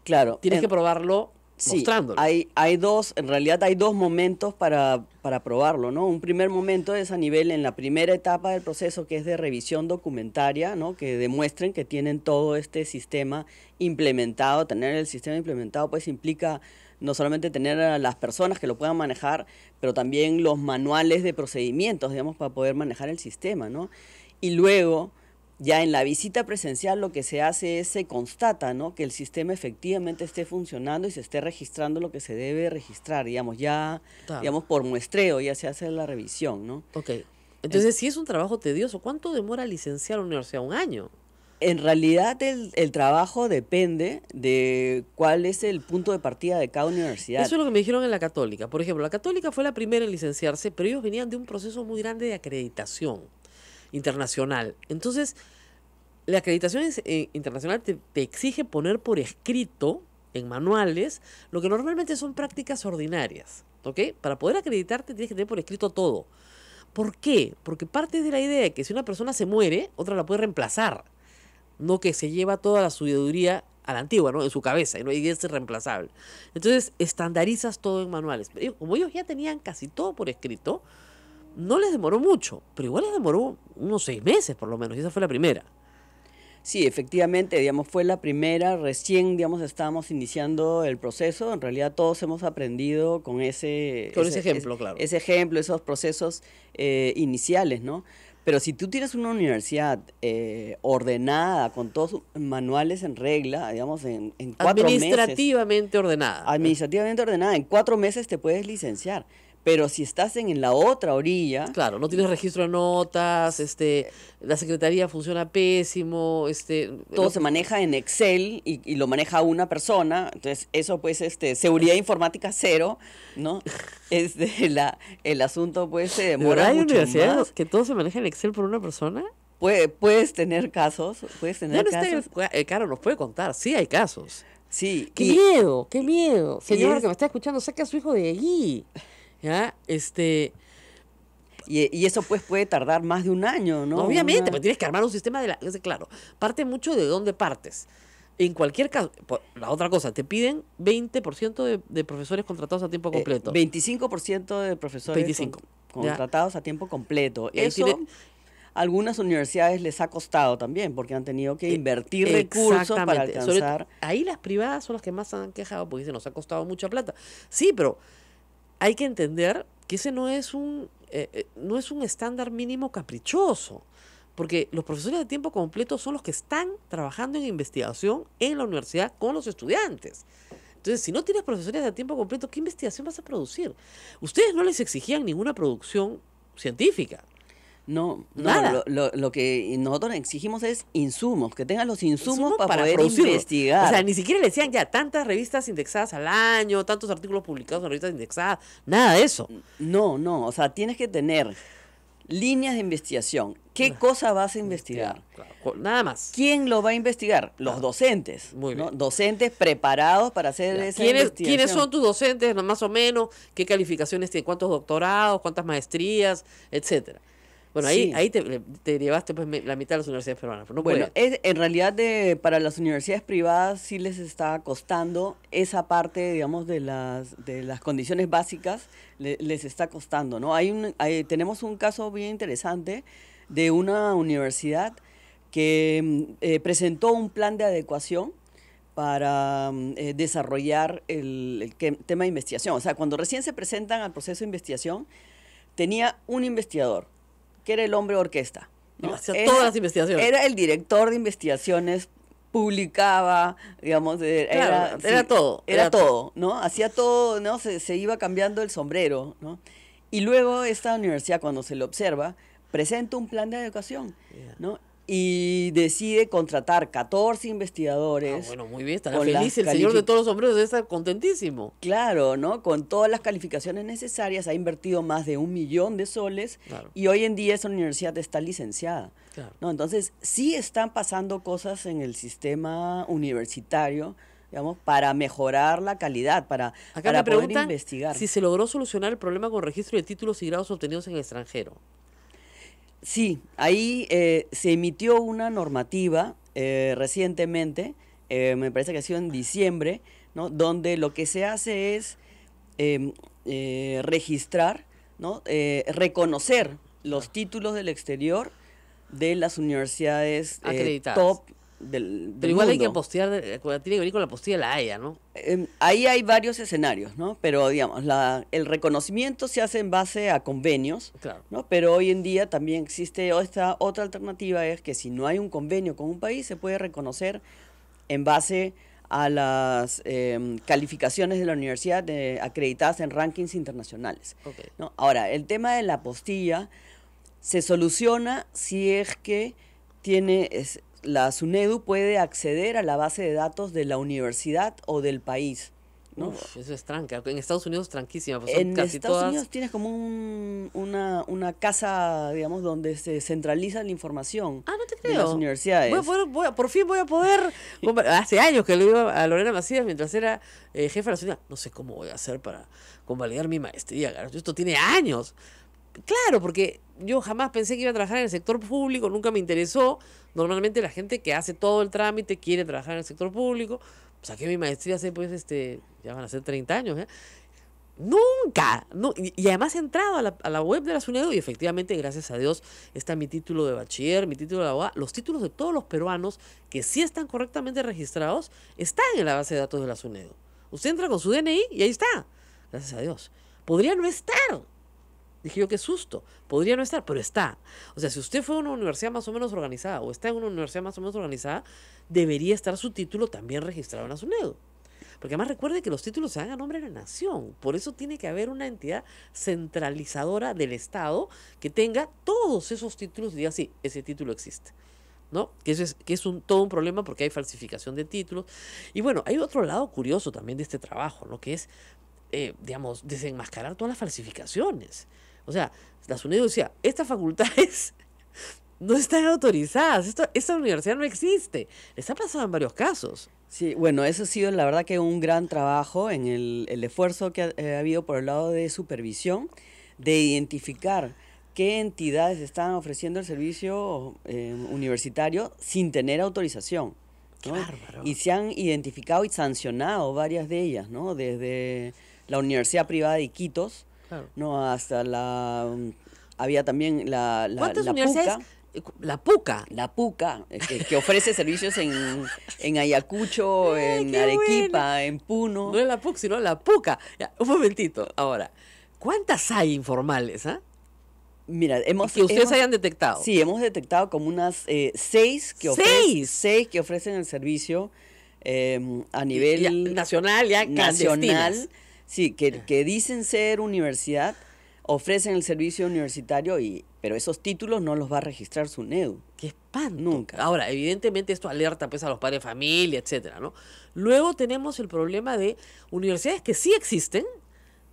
Claro. Tienes que probarlo mostrándolo. En realidad hay dos momentos para probarlo, ¿no? Un primer momento es en la primera etapa del proceso, que es de revisión documentaria, ¿no?, que demuestren que tienen todo este sistema implementado. Tener el sistema implementado pues implica no solamente tener a las personas que lo puedan manejar, pero también los manuales de procedimientos, digamos, para poder manejar el sistema, ¿no? Y luego, ya en la visita presencial, lo que se hace es se constata, ¿no?, que el sistema efectivamente esté funcionando y se esté registrando lo que se debe registrar, digamos, digamos, por muestreo ya se hace la revisión, ¿no? Ok. Entonces, si es un trabajo tedioso, ¿cuánto demora licenciar a una universidad? ¿Un año? En realidad el trabajo depende de cuál es el punto de partida de cada universidad. Eso es lo que me dijeron en la Católica. Por ejemplo, la Católica fue la primera en licenciarse, pero ellos venían de un proceso muy grande de acreditación internacional. Entonces, la acreditación internacional te exige poner por escrito, en manuales, lo que normalmente son prácticas ordinarias, ¿ok? Para poder acreditarte tienes que tener por escrito todo. ¿Por qué? Porque parte de la idea de que si una persona se muere, otra la puede reemplazar. No que se lleva toda la sabiduría a la antigua, ¿no?, en su cabeza, y es irreemplazable. Entonces, estandarizas todo en manuales. Pero como ellos ya tenían casi todo por escrito, no les demoró mucho, pero igual les demoró unos 6 meses por lo menos, y esa fue la primera. Sí, efectivamente, digamos, fue la primera, recién, digamos, estábamos iniciando el proceso. En realidad todos hemos aprendido con ese ejemplo, claro. Ese ejemplo, esos procesos iniciales, ¿no? Pero si tú tienes una universidad ordenada, con todos sus manuales en regla, digamos, en 4 meses... Administrativamente ordenada. Administrativamente ordenada, en 4 meses te puedes licenciar. Pero si estás en la otra orilla... Claro, no tienes registro de notas, la secretaría funciona pésimo, todo se maneja en Excel y lo maneja una persona, entonces eso pues seguridad informática 0, ¿no? El asunto pues se demora ¿hay mucho universidades más. que todo se maneja en Excel por una persona? Puedes tener casos, Ya no casos. Caro nos puede contar, sí hay casos. Sí. ¡Qué miedo! Señora que me está escuchando, saque a su hijo de allí. ¿Ya? Y eso pues puede tardar más de un año, ¿no? Obviamente, pero tienes que armar un sistema claro, parte mucho de dónde partes. En cualquier caso, la otra cosa, te piden 20% de profesores contratados a tiempo completo. 25% de profesores. 25. contratados a tiempo completo. Y ahí Eso tiene- algunas universidades les ha costado también, porque han tenido que invertir recursos para Exactamente. alcanzar. Ahí las privadas son las que más se han quejado porque dicen, nos ha costado mucha plata. Sí, pero hay que entender que ese no es un estándar mínimo caprichoso, porque los profesores de tiempo completo son los que están trabajando en investigación en la universidad con los estudiantes. Entonces, si no tienes profesores de tiempo completo, ¿qué investigación vas a producir? Ustedes no les exigían ninguna producción científica. No, Nada. lo que nosotros exigimos es insumos, que tengan los insumos para poder producirlo. investigar. O sea, ni siquiera le decían ya tantas revistas indexadas al año, tantos artículos publicados en revistas indexadas, nada de eso. No, o sea, tienes que tener líneas de investigación. ¿Qué cosa vas a investigar? Claro, nada más. ¿Quién lo va a investigar? Los docentes. Muy ¿no? bien. Docentes preparados para hacer esa investigación. ¿Quiénes son tus docentes, más o menos? ¿Qué calificaciones tienen? ¿Cuántos doctorados? ¿Cuántas maestrías? Etcétera. Bueno, Sí. ahí te llevaste pues, la mitad de las universidades peruanas. Pero no Bueno, puede. en realidad para las universidades privadas sí les está costando esa parte, digamos, de las condiciones básicas, les está costando, ¿no? Tenemos un caso bien interesante de una universidad que presentó un plan de adecuación para desarrollar el tema de investigación. O sea, cuando recién se presentan al proceso de investigación, tenía un investigador, que era el hombre orquesta, ¿no? Hacía todas las investigaciones. Era el director de investigaciones, publicaba, digamos, Claro, era todo, Era era todo, ¿no? Hacía todo, ¿no? Se iba cambiando el sombrero, ¿no? Y luego esta universidad, cuando se lo observa, presenta un plan de adecuación, ¿no? Y decide contratar 14 investigadores. Bueno, muy bien, estará con feliz. las El señor de todos los sombreros debe estar contentísimo. Claro, ¿no? Con todas las calificaciones necesarias, ha invertido más de 1 millón de soles Claro. y hoy en día esa universidad está licenciada. Claro. ¿No? Entonces, sí están pasando cosas en el sistema universitario, digamos, para mejorar la calidad, para Acá para me poder preguntan investigar. si se logró solucionar el problema con registro de títulos y grados obtenidos en el extranjero. Sí, ahí se emitió una normativa recientemente, me parece que ha sido en diciembre, ¿no? Donde lo que se hace es registrar, ¿no? Reconocer los títulos del exterior de las universidades Acreditadas. top del Pero igual hay que mundo. postear, tiene que venir con la postilla de la Haya, ¿no? Ahí hay varios escenarios, ¿no? Pero digamos, el reconocimiento se hace en base a convenios, Claro. ¿no? Pero hoy en día también existe esta otra alternativa, es que si no hay un convenio con un país, se puede reconocer en base a las calificaciones de la universidad acreditadas en rankings internacionales, Ok. ¿no? Ahora, el tema de la apostilla se soluciona si es que la SUNEDU puede acceder a la base de datos de la universidad o del país, ¿no? Uf, eso es tranca. En Estados Unidos es tranquísima. Pues son En casi Estados todas. Unidos tienes como una casa, digamos, donde se centraliza la información Ah, no te de creo. las universidades. Por fin voy a poder. Hace años que le iba a Lorena Macías mientras era jefa de la ciudad. No sé cómo voy a hacer para convalidar mi maestría. Carajo. Esto tiene años. Claro, porque yo jamás pensé que iba a trabajar en el sector público, nunca me interesó. Normalmente la gente que hace todo el trámite quiere trabajar en el sector público. Saqué mi maestría hace, pues, ya van a ser 30 años, ¿eh? Nunca. No, y además he entrado a la web de la SUNEDU y efectivamente, gracias a Dios, está mi título de bachiller, mi título de abogado. Los títulos de todos los peruanos que sí están correctamente registrados están en la base de datos de la SUNEDU. Usted entra con su DNI y ahí está. Gracias a Dios. Podría no estar. Dije yo, qué susto. Podría no estar, pero está. O sea, si usted fue a una universidad más o menos organizada o está en una universidad más o menos organizada, debería estar su título también registrado en la SUNEDU. Porque además recuerde que los títulos se dan a nombre de la nación. Por eso tiene que haber una entidad centralizadora del Estado que tenga todos esos títulos y diga, sí, ese título existe. ¿No? Que es todo un problema porque hay falsificación de títulos. Y bueno, hay otro lado curioso también de este trabajo, ¿no? Que es, digamos, desenmascarar todas las falsificaciones. O sea, la SUNEDU decía, estas facultades no están autorizadas, esta universidad no existe. Les ha pasado en varios casos. Sí, bueno, eso ha sido la verdad que un gran trabajo en el esfuerzo que ha habido por el lado de supervisión, de identificar qué entidades están ofreciendo el servicio universitario sin tener autorización, ¿no? ¡Qué bárbaro! Y se han identificado y sancionado varias de ellas, ¿no? Desde la Universidad Privada de Iquitos, Claro. ¿no? Hasta había también ¿Cuántas la universidades? PUCA. La PUCA. La PUCA, que ofrece servicios en Ayacucho, Ay, en qué Arequipa, buena. en Puno. No es la PUC, sino la PUCA. Ya, un momentito. Ahora, ¿cuántas hay informales? Mira, Que ustedes hayan detectado. Sí, hemos detectado como unas 6 que ¿Seis? que ofrecen el servicio a nivel Nacional, ya nacional. clandestinas. Sí, que dicen ser universidad, ofrecen el servicio universitario, pero esos títulos no los va a registrar SUNEDU. ¡Qué espanto! Nunca. Ahora, evidentemente esto alerta pues a los padres de familia, etcétera, ¿no? Luego tenemos el problema de universidades que sí existen,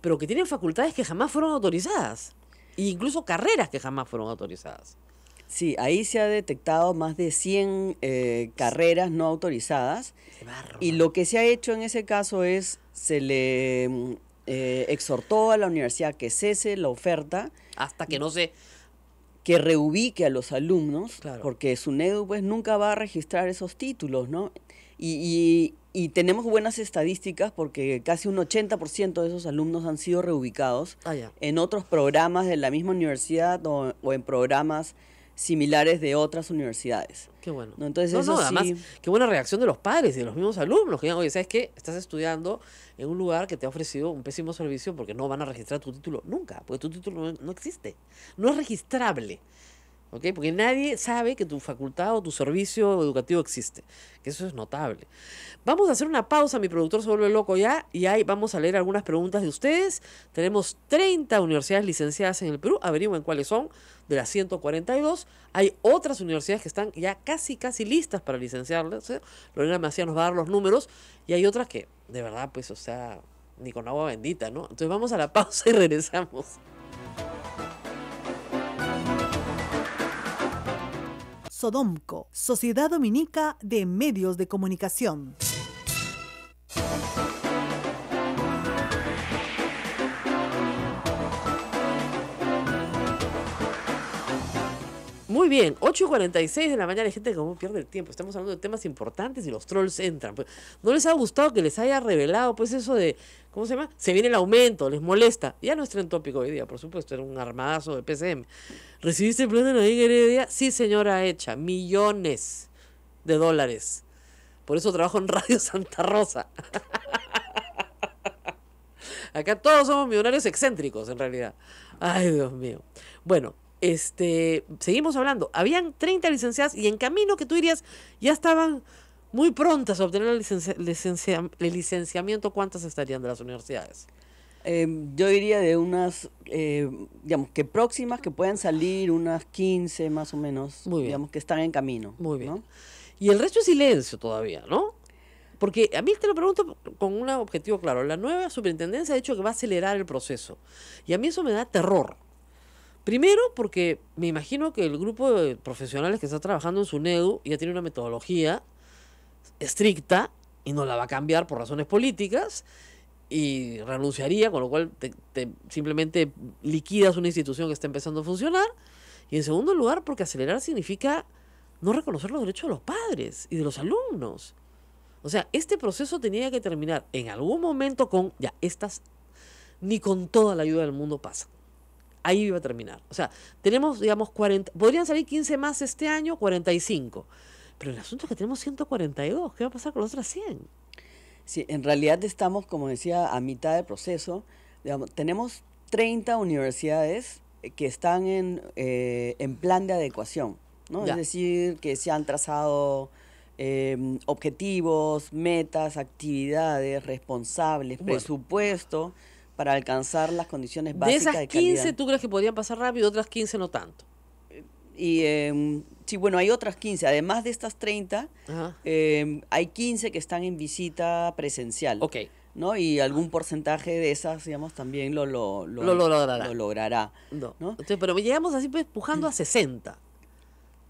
pero que tienen facultades que jamás fueron autorizadas. E incluso carreras que jamás fueron autorizadas. Sí, ahí se ha detectado más de 100 carreras no autorizadas. ¡Qué bárbaro! Y lo que se ha hecho en ese caso es, se le exhortó a la universidad que cese la oferta, Hasta que no se... que reubique a los alumnos, Claro. porque SUNEDU pues nunca va a registrar esos títulos, ¿no? Y tenemos buenas estadísticas porque casi un 80% de esos alumnos han sido reubicados Ah, ya. en otros programas de la misma universidad o en programas similares de otras universidades. Qué bueno. No, entonces no, eso sí. además, qué buena reacción de los padres y de los mismos alumnos. Que digan, oye, ¿sabes qué? Estás estudiando en un lugar que te ha ofrecido un pésimo servicio porque no van a registrar tu título nunca, porque tu título no existe. No es registrable. ¿Ok? Porque nadie sabe que tu facultad o tu servicio educativo existe. Que eso es notable. Vamos a hacer una pausa, mi productor se vuelve loco ya, y ahí vamos a leer algunas preguntas de ustedes. Tenemos 30 universidades licenciadas en el Perú, averigüen cuáles son, de las 142. Hay otras universidades que están ya casi listas para licenciarlas. Lorena Macías nos va a dar los números, y hay otras que, de verdad, pues, o sea, ni con agua bendita, ¿no? Entonces vamos a la pausa y regresamos. Sodomco, Sociedad Dominica de Medios de Comunicación. Muy bien, 8:46 de la mañana. Hay gente que como pierde el tiempo. Estamos hablando de temas importantes y los trolls entran. Pues, ¿no les ha gustado que les haya revelado pues eso de, ¿cómo se llama? Se viene el aumento, les molesta. Ya no es tren tópico hoy día, por supuesto, era un armadazo de PCM. ¿Recibiste el plan de Nadine Heredia? Sí, señora Hecha, millones de dólares. Por eso trabajo en Radio Santa Rosa. Acá todos somos millonarios excéntricos, en realidad. Ay, Dios mío. Bueno, seguimos hablando. Habían 30 licenciadas y en camino que tú dirías, ya estaban muy prontas a obtener el licenciamiento. ¿Cuántas estarían de las universidades? Yo diría de unas, digamos, que próximas que puedan salir unas 15 más o menos, Muy bien. digamos, que están en camino. Muy bien. ¿no? Y el resto es silencio todavía, ¿no? Porque a mí te lo pregunto con un objetivo claro. La nueva superintendencia ha dicho que va a acelerar el proceso. Y a mí eso me da terror. Primero, porque me imagino que el grupo de profesionales que está trabajando en SUNEDU ya tiene una metodología estricta y no la va a cambiar por razones políticas y renunciaría, con lo cual simplemente liquidas una institución que está empezando a funcionar. Y en segundo lugar, porque acelerar significa no reconocer los derechos de los padres y de los alumnos. O sea, este proceso tenía que terminar en algún momento con, ya, estas ni con toda la ayuda del mundo pasan. Ahí iba a terminar. O sea, tenemos, digamos, 40, podrían salir 15 más este año, 45. Pero el asunto es que tenemos 142. ¿Qué va a pasar con las otras 100? Sí, en realidad estamos, como decía, a mitad del proceso. Digamos, tenemos 30 universidades que están en plan de adecuación, ¿no? Ya. Es decir, que se han trazado objetivos, metas, actividades, responsables, Bueno. presupuesto para alcanzar las condiciones De básicas esas de calidad. 15, ¿tú crees que podrían pasar rápido? Otras 15 no tanto. Y sí, bueno, hay otras 15. Además de estas 30, Ajá. hay 15 que están en visita presencial. Ok. ¿No? Y algún porcentaje de esas, digamos, también lo logrará. logrará. No. ¿No? Entonces, pero llegamos así pues empujando a 60.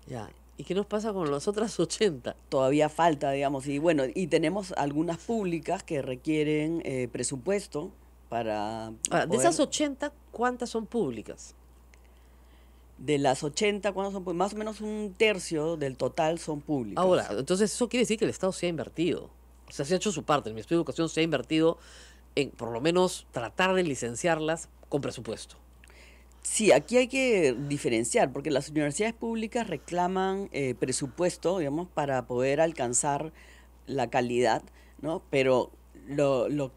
Ya. ¿Y qué nos pasa con las otras 80? Todavía falta, digamos, y bueno, y tenemos algunas públicas que requieren presupuesto para Ahora, de poder- esas 80, ¿cuántas son públicas? De las 80, ¿cuántas son? Pues más o menos un tercio del total son públicas. Ahora, entonces eso quiere decir que el Estado se ha invertido. O sea, se ha hecho su parte. El Ministerio de Educación se ha invertido en, por lo menos, tratar de licenciarlas con presupuesto. Sí, aquí hay que diferenciar, porque las universidades públicas reclaman presupuesto, digamos, para poder alcanzar la calidad, ¿no? Pero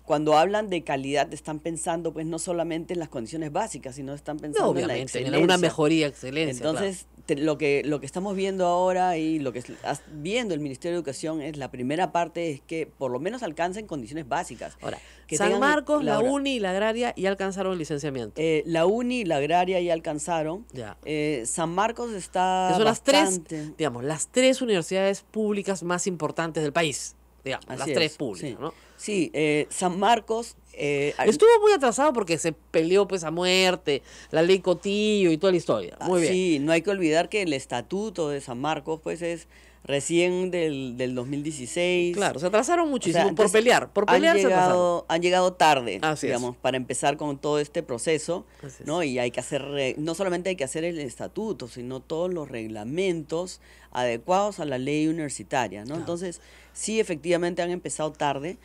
cuando hablan de calidad están pensando, pues, no solamente en las condiciones básicas, sino están No, pensando en la obviamente, excelencia. en una mejoría, excelencia. Entonces, lo que estamos viendo ahora y lo que está viendo el Ministerio de Educación es la primera parte es que por lo menos alcancen condiciones básicas. Ahora, Que San tengan Marcos, la hora. UNI y la Agraria ya alcanzaron el licenciamiento. La UNI y la Agraria ya alcanzaron. Ya. San Marcos está Que son bastante... las tres universidades públicas más importantes del país. Digamos, Así las es, tres públicas, sí. ¿no? Sí, San Marcos... Estuvo muy atrasado porque se peleó pues a muerte, la ley Cotillo y toda la historia. Muy bien. Sí, no hay que olvidar que el estatuto de San Marcos pues es recién del 2016. Claro, se atrasaron muchísimo O sea, por entonces, pelear. Por pelear se atrasaron. han llegado tarde, Así es. digamos, para empezar con todo este proceso, Así es. ¿no? Y hay que hacer, no solamente hay que hacer el estatuto, sino todos los reglamentos adecuados a la ley universitaria, ¿no? Claro. Entonces, sí, efectivamente han empezado tarde.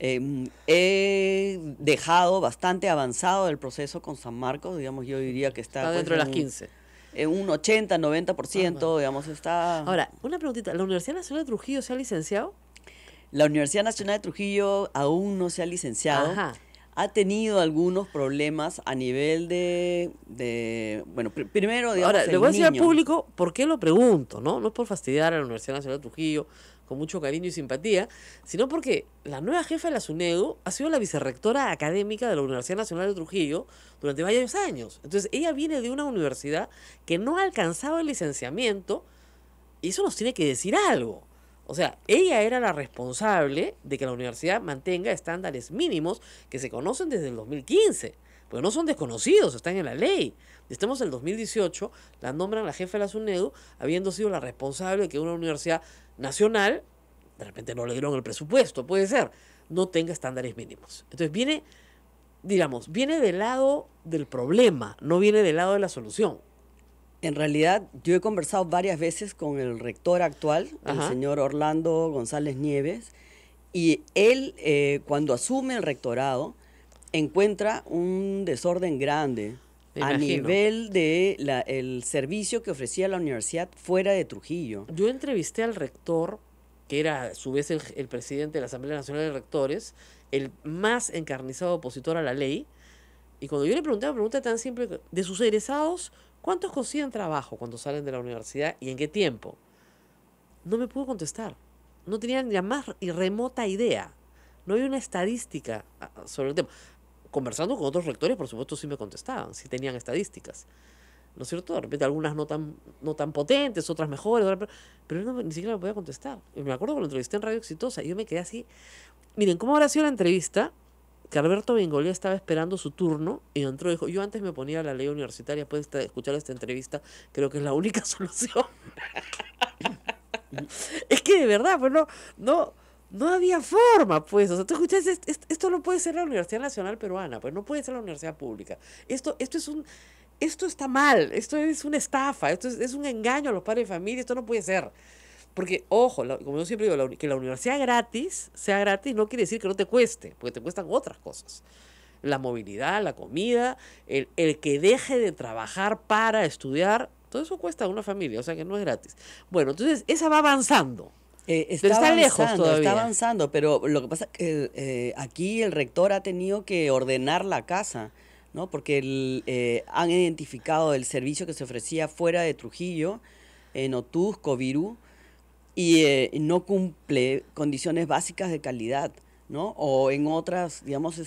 He dejado bastante avanzado el proceso con San Marcos, digamos, yo diría que está Está pues, dentro de las en 15. en un 80-90%, digamos, está... Ahora, una preguntita. ¿La Universidad Nacional de Trujillo se ha licenciado? La Universidad Nacional de Trujillo aún no se ha licenciado. Ajá. Ha tenido algunos problemas a nivel bueno, primero, digamos, Ahora, le el voy a decir al niño. público por qué lo pregunto, ¿no? No es por fastidiar a la Universidad Nacional de Trujillo, con mucho cariño y simpatía, sino porque la nueva jefa de la SUNEDU ha sido la vicerrectora académica de la Universidad Nacional de Trujillo durante varios años. Entonces, ella viene de una universidad que no ha alcanzado el licenciamiento y eso nos tiene que decir algo. O sea, ella era la responsable de que la universidad mantenga estándares mínimos que se conocen desde el 2015, porque no son desconocidos, están en la ley. Estamos en el 2018, la nombran la jefa de la SUNEDU, habiendo sido la responsable de que una universidad nacional, de repente no le dieron el presupuesto, puede ser, no tenga estándares mínimos. Entonces viene, digamos, viene del lado del problema, no viene del lado de la solución. En realidad, yo he conversado varias veces con el rector actual, Ajá. el señor Orlando González Nieves, y él, cuando asume el rectorado, encuentra un desorden grande Me a imagino. nivel de el servicio que ofrecía la universidad fuera de Trujillo. Yo entrevisté al rector, que era a su vez el presidente de la Asamblea Nacional de Rectores, el más encarnizado opositor a la ley, y cuando yo le pregunté una pregunta tan simple, de sus egresados, ¿cuántos consiguen trabajo cuando salen de la universidad y en qué tiempo? No me pudo contestar. No tenía ni la más remota idea. No había una estadística sobre el tema. Conversando con otros rectores, por supuesto, sí me contestaban, sí tenían estadísticas. ¿No es cierto? De repente algunas no tan potentes, otras mejores, pero él ni siquiera me podía contestar. Y me acuerdo que lo entrevisté en Radio Exitosa y yo me quedé así. Miren, ¿cómo habrá sido la entrevista? Que Alberto Bengolea estaba esperando su turno y entró y dijo, yo antes me ponía la ley universitaria, después de escuchar esta entrevista, creo que es la única solución. Es que de verdad, pues no había forma, pues. O sea, tú escuchas, esto no puede ser la Universidad Nacional Peruana, pues no puede ser la universidad pública. Esto está mal, esto es una estafa, esto es un engaño a los padres de familia, esto no puede ser. Porque, ojo, como yo siempre digo, que la universidad sea gratis no quiere decir que no te cueste, porque te cuestan otras cosas. La movilidad, la comida, el que deje de trabajar para estudiar, todo eso cuesta a una familia, o sea que no es gratis. Bueno, entonces esa va avanzando. Está lejos todavía. Está avanzando, pero lo que pasa es que aquí el rector ha tenido que ordenar la casa, ¿no? Porque han identificado el servicio que se ofrecía fuera de Trujillo, en Otuzco, Virú, y no cumple condiciones básicas de calidad, ¿no? O en otras, digamos,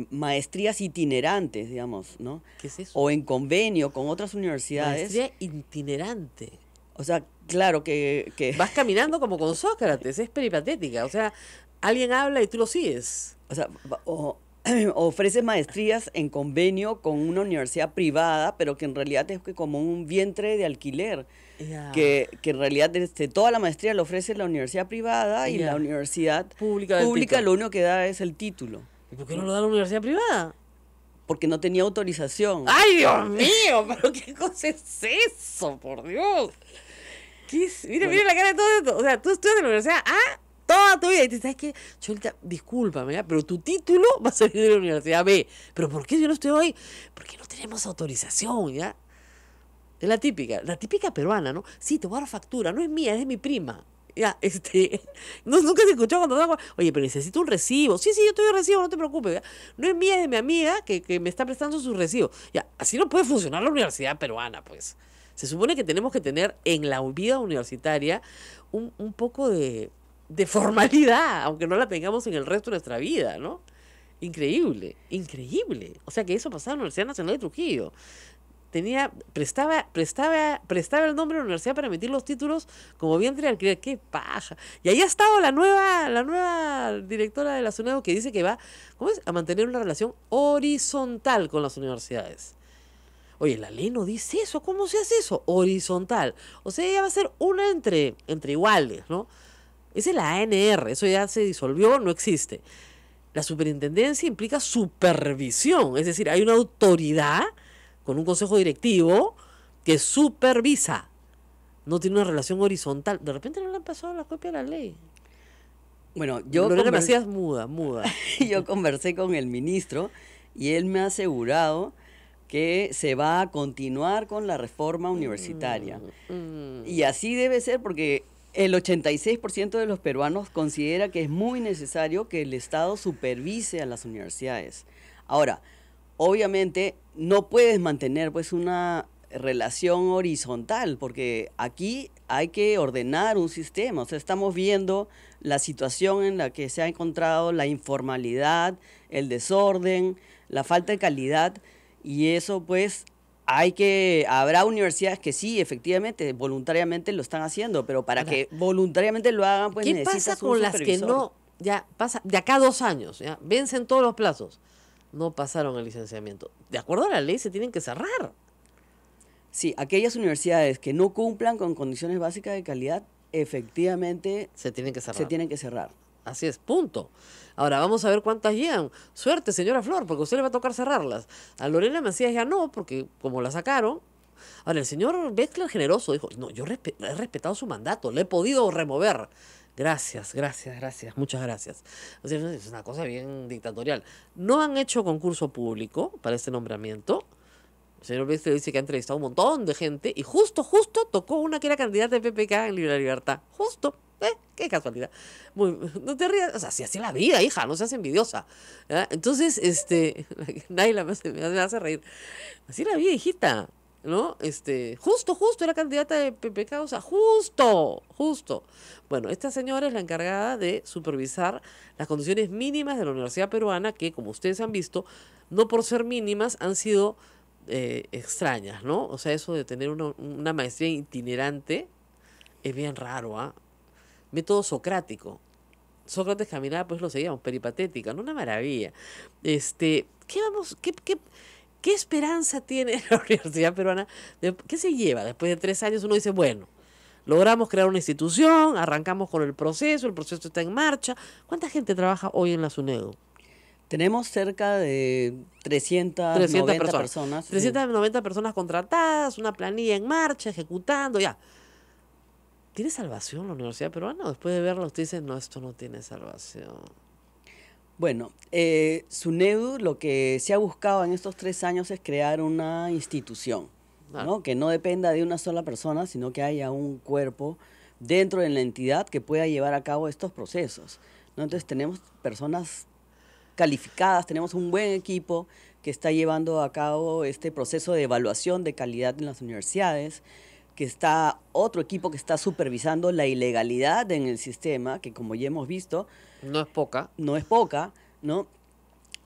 maestrías itinerantes, digamos, ¿no? ¿Qué es eso? O en convenio con otras universidades. Maestría itinerante. O sea, claro que Vas caminando como con Sócrates, es peripatética. O sea, alguien habla y tú lo sigues. o sea, ofrece maestrías en convenio con una universidad privada, pero que en realidad es como un vientre de alquiler. Ya. Que en realidad toda la maestría la ofrece la universidad privada y Ya. la universidad Pública del título. lo único que da es el título, ¿Y por qué no lo da la universidad privada? porque no tenía autorización. ¡Ay, Dios mío! ¿Pero qué cosa es eso? Por Dios. ¿Qué es? Mira, Bueno. mira la cara de todo esto. O sea, tú estudias en la universidad A toda tu vida. Y te sabes que, Cholita, discúlpame, ¿ya? Pero tu título va a salir de la Universidad B. ¿Pero por qué yo no estoy hoy? Porque no tenemos autorización, ¿ya? Es la típica peruana, ¿no? Sí, te voy a dar factura, no es mía, es de mi prima. Ya, nunca se escuchó cuando, oye, pero necesito un recibo. Sí, yo te doy recibo, no te preocupes. ¿Ya? No es mía, es de mi amiga que me está prestando su recibo. Ya, así no puede funcionar la universidad peruana, pues. Se supone que tenemos que tener en la vida universitaria un poco de formalidad, aunque no la tengamos en el resto de nuestra vida, ¿no? Increíble, increíble. O sea que eso pasaba en la Universidad Nacional de Trujillo. Prestaba el nombre de la universidad para emitir los títulos como vientre de alquiler. ¡Qué paja! Y ahí ha estado la nueva directora de la SUNEDU que dice que va, ¿cómo es?, a mantener una relación horizontal con las universidades. Oye, la ley no dice eso. ¿Cómo se hace eso? Horizontal. O sea, ella va a ser una entre iguales, ¿no? Esa es la ANR. Eso ya se disolvió, no existe. La superintendencia implica supervisión. Es decir, hay una autoridad con un consejo directivo que supervisa. No tiene una relación horizontal. De repente no le han pasado la copia de la ley. Bueno, yo Lorena Macías muda. Yo conversé con el ministro y él me ha asegurado que se va a continuar con la reforma universitaria. Y así debe ser porque el 86% de los peruanos considera que es muy necesario que el Estado supervise a las universidades. Ahora, obviamente no puedes mantener pues una relación horizontal porque aquí hay que ordenar un sistema. O sea, estamos viendo la situación en la que se ha encontrado la informalidad, el desorden, la falta de calidad. Y eso pues habrá universidades que sí, efectivamente, voluntariamente lo están haciendo, pero para que voluntariamente lo hagan, pues necesitas un supervisor. ¿Qué pasa con las que no, ya pasa, de acá a 2 años, ya vencen todos los plazos? No pasaron el licenciamiento. De acuerdo a la ley se tienen que cerrar. Sí, aquellas universidades que no cumplan con condiciones básicas de calidad, efectivamente se tienen que cerrar. Así es, punto. Ahora, vamos a ver cuántas llegan. Suerte, señora Flor, porque a usted le va a tocar cerrarlas. A Lorena Macías ya no, porque como la sacaron. Ahora, el señor Beckler generoso dijo, no, yo he respetado su mandato, le he podido remover. Gracias, muchas gracias. O sea, es una cosa bien dictatorial. No han hecho concurso público para este nombramiento. El señor Beckler dice que ha entrevistado un montón de gente y justo tocó una que era candidata de PPK en Libre Libertad. Justo. Qué casualidad. No te rías, o sea, si así es la vida, hija, no seas envidiosa. ¿Ya? Entonces, Naila me hace reír. Así es la vida, hijita, ¿no? Justo era candidata de PPK, o sea, justo. Bueno, esta señora es la encargada de supervisar las condiciones mínimas de la Universidad Peruana, que, como ustedes han visto, no por ser mínimas han sido extrañas, ¿no? O sea, eso de tener una maestría itinerante es bien raro, ¿ah? Método socrático. Sócrates caminaba, pues lo seguíamos, peripatética, ¿no? Una maravilla. ¿Qué esperanza tiene la Universidad Peruana? ¿Qué se lleva? Después de 3 años uno dice, bueno, logramos crear una institución, arrancamos con el proceso está en marcha. ¿Cuánta gente trabaja hoy en la SUNEDU? Tenemos cerca de 390 personas. 390 personas contratadas, una planilla en marcha, ejecutando, ya. ¿Tiene salvación la Universidad Peruana? O después de verlo usted dice, no, esto no tiene salvación. Bueno, SUNEDU lo que se ha buscado en estos 3 años es crear una institución, ¿no? Que no dependa de una sola persona, sino que haya un cuerpo dentro de la entidad que pueda llevar a cabo estos procesos, ¿no? Entonces tenemos personas calificadas, tenemos un buen equipo que está llevando a cabo este proceso de evaluación de calidad en las universidades, que está otro equipo que está supervisando la ilegalidad en el sistema, que como ya hemos visto... No es poca, ¿no?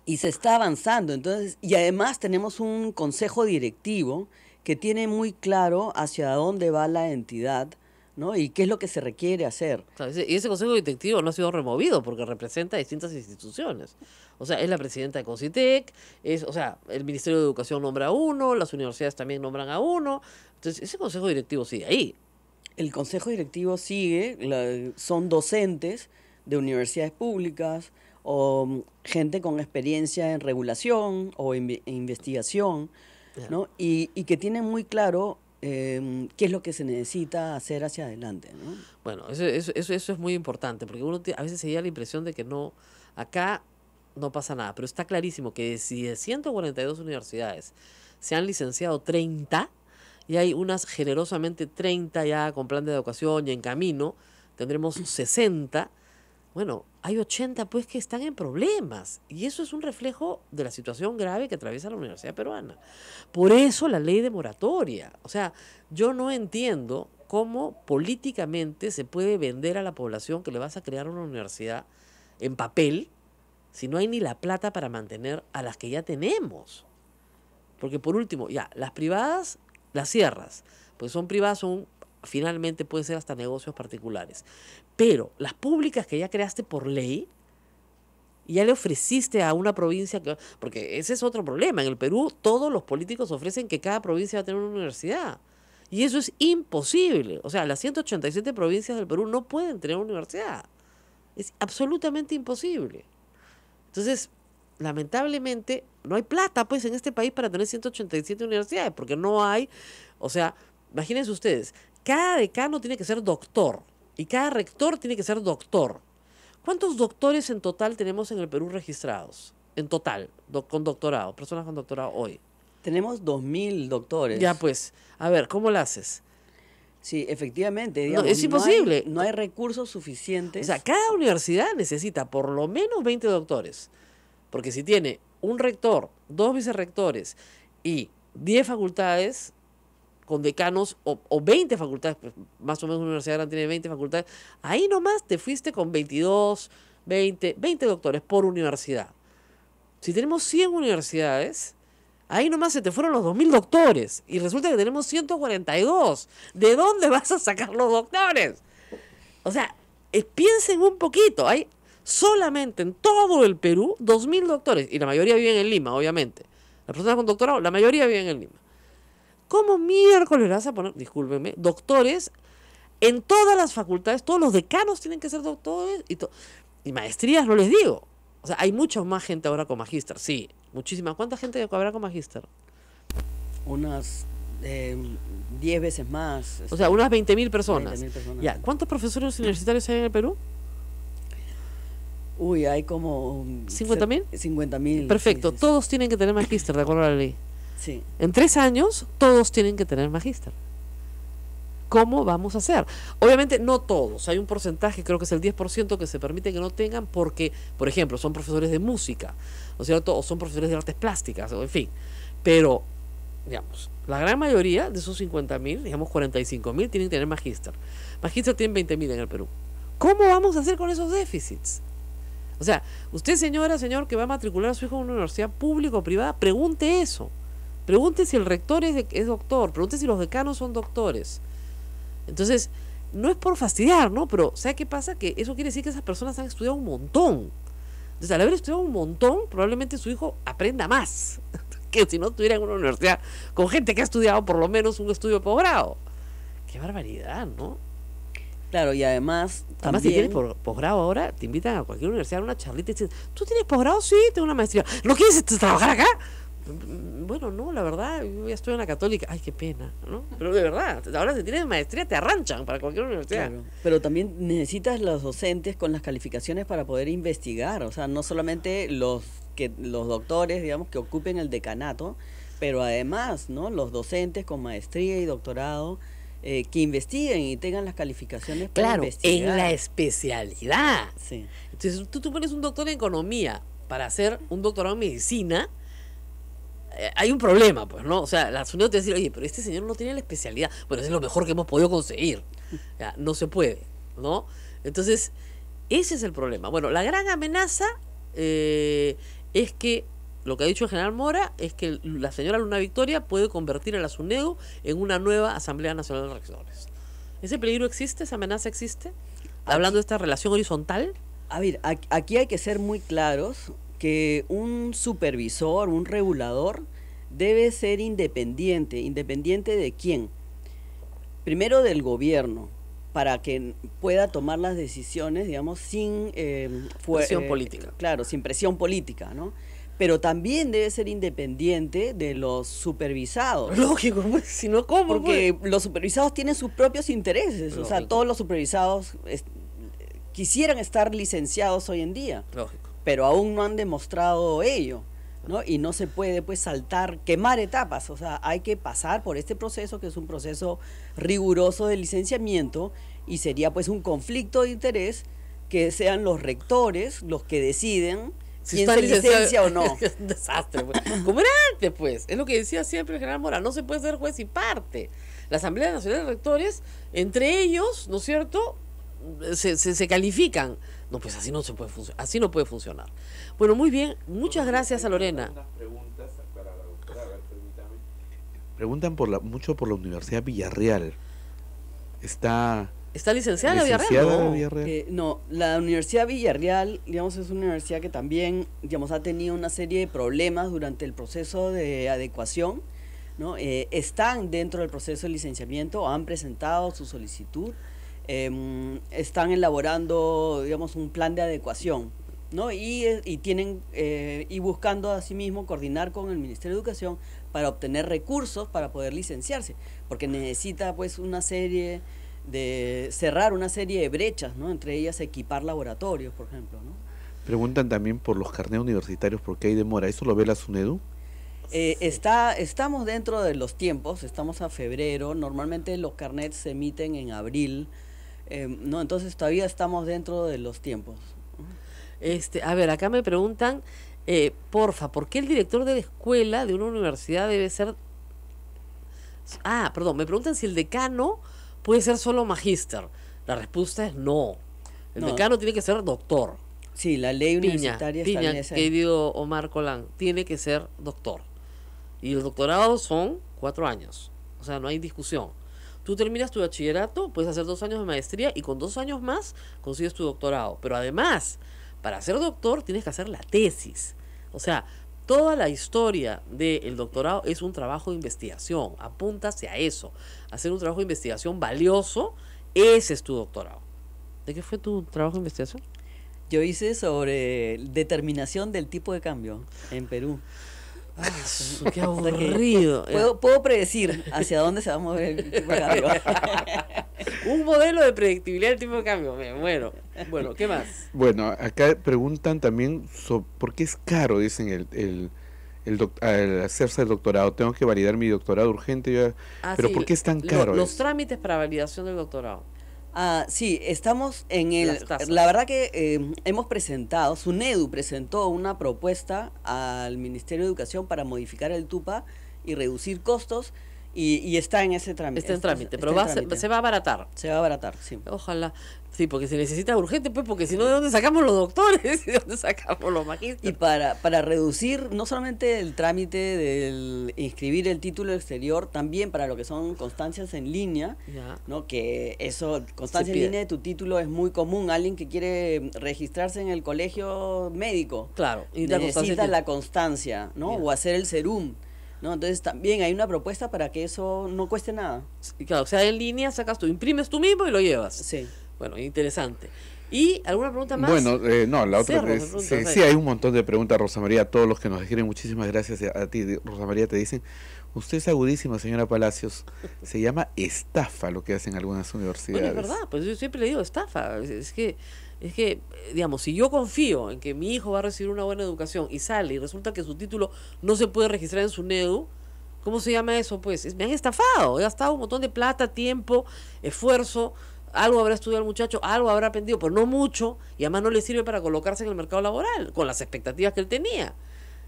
Y se está avanzando. Entonces, y además tenemos un consejo directivo que tiene muy claro hacia dónde va la entidad, ¿no? Y qué es lo que se requiere hacer. Y ese consejo directivo no ha sido removido porque representa a distintas instituciones. O sea, es la presidenta de CONCITEC, el Ministerio de Educación nombra a uno, las universidades también nombran a uno. Entonces, ese consejo directivo sigue ahí. El consejo directivo sigue, son docentes de universidades públicas o gente con experiencia en regulación o en investigación, ¿no? Y que tienen muy claro qué es lo que se necesita hacer hacia adelante, ¿no? Bueno, eso es muy importante, porque uno a veces se da la impresión de que no, acá no pasa nada, pero está clarísimo que si de 142 universidades se han licenciado 30, y hay unas generosamente 30 ya con plan de educación y en camino, tendremos 60, bueno, hay 80 pues que están en problemas, y eso es un reflejo de la situación grave que atraviesa la universidad peruana. Por eso la ley de moratoria, o sea, yo no entiendo cómo políticamente se puede vender a la población que le vas a crear una universidad en papel si no hay ni la plata para mantener a las que ya tenemos. Porque por último, ya, las privadas las cierras, pues son privadas, finalmente pueden ser hasta negocios particulares. Pero las públicas que ya creaste por ley, ya le ofreciste a una provincia, porque ese es otro problema. En el Perú todos los políticos ofrecen que cada provincia va a tener una universidad. Y eso es imposible. O sea, las 187 provincias del Perú no pueden tener una universidad. Es absolutamente imposible. Entonces, lamentablemente, no hay plata pues en este país para tener 187 universidades, porque no hay, o sea, imagínense ustedes, cada decano tiene que ser doctor y cada rector tiene que ser doctor. ¿Cuántos doctores en total tenemos en el Perú registrados? En total, con doctorado, personas con doctorado hoy. Tenemos 2.000 doctores. Ya pues, a ver, ¿cómo lo haces? Sí, efectivamente. No, Digamos, es imposible. No hay recursos suficientes. O sea, cada universidad necesita por lo menos 20 doctores. Porque si tiene un rector, 2 vicerrectores y 10 facultades con decanos o 20 facultades, pues más o menos una universidad grande tiene 20 facultades, ahí nomás te fuiste con 22, 20 doctores por universidad. Si tenemos 100 universidades, ahí nomás se te fueron los 2.000 doctores y resulta que tenemos 142. ¿De dónde vas a sacar los doctores? O sea, piensen un poquito, hay solamente en todo el Perú 2.000 doctores, y la mayoría viven en Lima, obviamente. Las personas con doctorado, la mayoría viven en Lima. ¿Cómo miércoles vas a poner, discúlpenme, doctores en todas las facultades? Todos los decanos tienen que ser doctores y maestrías, no les digo. O sea, hay mucha más gente ahora con magíster, sí, muchísima. ¿Cuánta gente habrá con magíster? Unas 10 veces más. O sea, unas 20.000 personas. 20.000 personas. Ya, ¿cuántos profesores universitarios hay en el Perú? Uy, hay como... ¿50.000? 50.000. Perfecto, Sí, sí, todos tienen que tener magíster, de acuerdo a la ley. sí. En 3 años, todos tienen que tener magíster. ¿Cómo vamos a hacer? Obviamente no todos, hay un porcentaje, creo que es el 10% que se permite que no tengan porque, por ejemplo, son profesores de música, ¿no es cierto? O son profesores de artes plásticas, o en fin. Pero, digamos, la gran mayoría de esos 50.000, digamos 45.000, tienen que tener magíster. Magíster tienen 20.000 en el Perú. ¿Cómo vamos a hacer con esos déficits? O sea, usted, señora, señor, que va a matricular a su hijo en una universidad pública o privada, pregunte eso. Pregunte si el rector es doctor, pregunte si los decanos son doctores. Entonces, no es por fastidiar, ¿no? Pero, ¿sabe qué pasa? Que eso quiere decir que esas personas han estudiado un montón. Entonces, al haber estudiado un montón, probablemente su hijo aprenda más que si no estuviera en una universidad con gente que ha estudiado por lo menos un estudio de posgrado. ¡Qué barbaridad!, ¿no? Claro, y además Además, si tienes posgrado ahora, te invitan a cualquier universidad a una charlita y te dicen, ¿tú tienes posgrado? Sí, tengo una maestría. ¿No quieres trabajar acá? Bueno, no, la verdad, yo ya estoy en la Católica. Ay, qué pena, ¿no? Pero de verdad, ahora si tienes maestría te arranchan para cualquier universidad. Claro, pero también necesitas los docentes con las calificaciones para poder investigar, o sea, no solamente los doctores, digamos, que ocupen el decanato, pero además, ¿no? Los docentes con maestría y doctorado que investiguen y tengan las calificaciones para investigar. En la especialidad. Sí. Entonces, tú pones un doctor en economía para hacer un doctorado en medicina, hay un problema, pues, ¿no? O sea, la SUNEDU te va a decir, oye, pero este señor no tiene la especialidad. Bueno, eso es lo mejor que hemos podido conseguir. Ya, no se puede, ¿no? Entonces, ese es el problema. Bueno, la gran amenaza es que, lo que ha dicho el general Mora, es que la señora Luna Victoria puede convertir a la SUNEDU en una nueva Asamblea Nacional de Rectores. ¿Ese peligro existe? ¿Esa amenaza existe? Hablando de esta relación horizontal. A ver, aquí hay que ser muy claros que un supervisor, un regulador, debe ser independiente. ¿Independiente de quién? Primero del gobierno, para que pueda tomar las decisiones, digamos, sin presión política. Claro, sin presión política, ¿no? pero también debe ser independiente de los supervisados. Lógico, pues, si no, ¿cómo? Porque los supervisados tienen sus propios intereses. O sea, Lógico. todos los supervisados quisieran estar licenciados hoy en día, Lógico. pero aún no han demostrado ello, ¿no? Y no se puede pues saltar, quemar etapas. O sea, hay que pasar por este proceso, que es un proceso riguroso de licenciamiento, y sería pues un conflicto de interés que sean los rectores los que deciden quién está se licenciado- licencia o no. Es un desastre, pues. Como era antes, pues. Es lo que decía siempre el general Mora, no se puede ser juez y parte. La Asamblea Nacional de Rectores, entre ellos, ¿no es cierto?, se califican. No, pues así no se puede funcionar, así no puede funcionar. Bueno, muy bien, muchas gracias a Lorena. Preguntan mucho por la Universidad Villarreal. ¿Está ¿Está licenciada la Villarreal? licenciada No. Villarreal? No, la Universidad Villarreal, digamos, es una universidad que también, digamos, ha tenido una serie de problemas durante el proceso de adecuación, ¿no? Están dentro del proceso de licenciamiento, han presentado su solicitud, están elaborando, digamos, un plan de adecuación, ¿no? Y tienen, y buscando asimismo coordinar con el Ministerio de Educación para obtener recursos para poder licenciarse, porque necesita pues una serie de cerrar una serie de brechas, ¿no? Entre ellas equipar laboratorios, por ejemplo, ¿no? Preguntan también por los carnets universitarios, ¿por qué hay demora? ¿Eso lo ve la SUNEDU? Estamos dentro de los tiempos, estamos a febrero, normalmente los carnets se emiten en abril, ¿no? Entonces todavía estamos dentro de los tiempos. A ver, acá me preguntan, porfa, ¿por qué el director de la escuela de una universidad debe ser... perdón, me preguntan si el decano puede ser solo magíster. La respuesta es no. El No. decano tiene que ser doctor. Sí, la ley universitaria Piña, establece... querido Omar Colán, tiene que ser doctor. Y el doctorado son 4 años. O sea, no hay discusión. Tú terminas tu bachillerato, puedes hacer 2 años de maestría y con 2 años más consigues tu doctorado. Pero además, para ser doctor tienes que hacer la tesis. O sea, toda la historia del doctorado es un trabajo de investigación. Apunta hacia eso. Hacer un trabajo de investigación valioso, ese es tu doctorado. ¿De qué fue tu trabajo de investigación? Yo hice sobre determinación del tipo de cambio en Perú. Qué aburrido. Puedo predecir hacia dónde se va a mover el tipo de cambio. Un modelo de predictibilidad del tipo de cambio. Me muero. Bueno, ¿qué más? Bueno, acá preguntan también por qué es caro, dicen, al hacerse el doctorado. Tengo que validar mi doctorado urgente, pero Sí, ¿por qué es tan caro? Los trámites para validación del doctorado. Sí, estamos en Las tasas. la verdad que hemos presentado, SUNEDU presentó una propuesta al Ministerio de Educación para modificar el TUPA y reducir costos, y está en ese trámite. Está en trámite, pero en trámite. se va a abaratar. Se va a abaratar, sí. Ojalá. Sí, porque se necesita urgente, pues, porque si no, ¿de dónde sacamos los doctores? ¿De dónde sacamos los Y magísteres? para reducir no solamente el trámite del inscribir el título exterior, también para lo que son constancias en línea, Ya. ¿no? Que eso, constancia Se en pide. línea de tu título es muy común. Alguien que quiere registrarse en el colegio médico, Claro. Y la necesita constancia la constancia, ¿no? Ya. O hacer el serum, ¿no? Entonces también hay una propuesta para que eso no cueste nada. Y claro, o sea, en línea sacas tú, imprimes tú mismo y lo llevas. Sí. Bueno, interesante. ¿Y alguna pregunta más? Bueno, no, la otra Cerro, es, me preguntas, sí, hay un montón de preguntas, Rosa María, a todos los que nos dijeron, muchísimas gracias a ti, Rosa María, te dicen, usted es agudísima, señora Palacios, se llama estafa lo que hacen algunas universidades. Bueno, es verdad, pues yo siempre le digo estafa. Es que, digamos, si yo confío en que mi hijo va a recibir una buena educación y sale y resulta que su título no se puede registrar en SUNEDU, ¿cómo se llama eso? Pues me han estafado, he gastado un montón de plata, tiempo, esfuerzo, algo habrá estudiado el muchacho, algo habrá aprendido, pero no mucho, y además no le sirve para colocarse en el mercado laboral, con las expectativas que él tenía.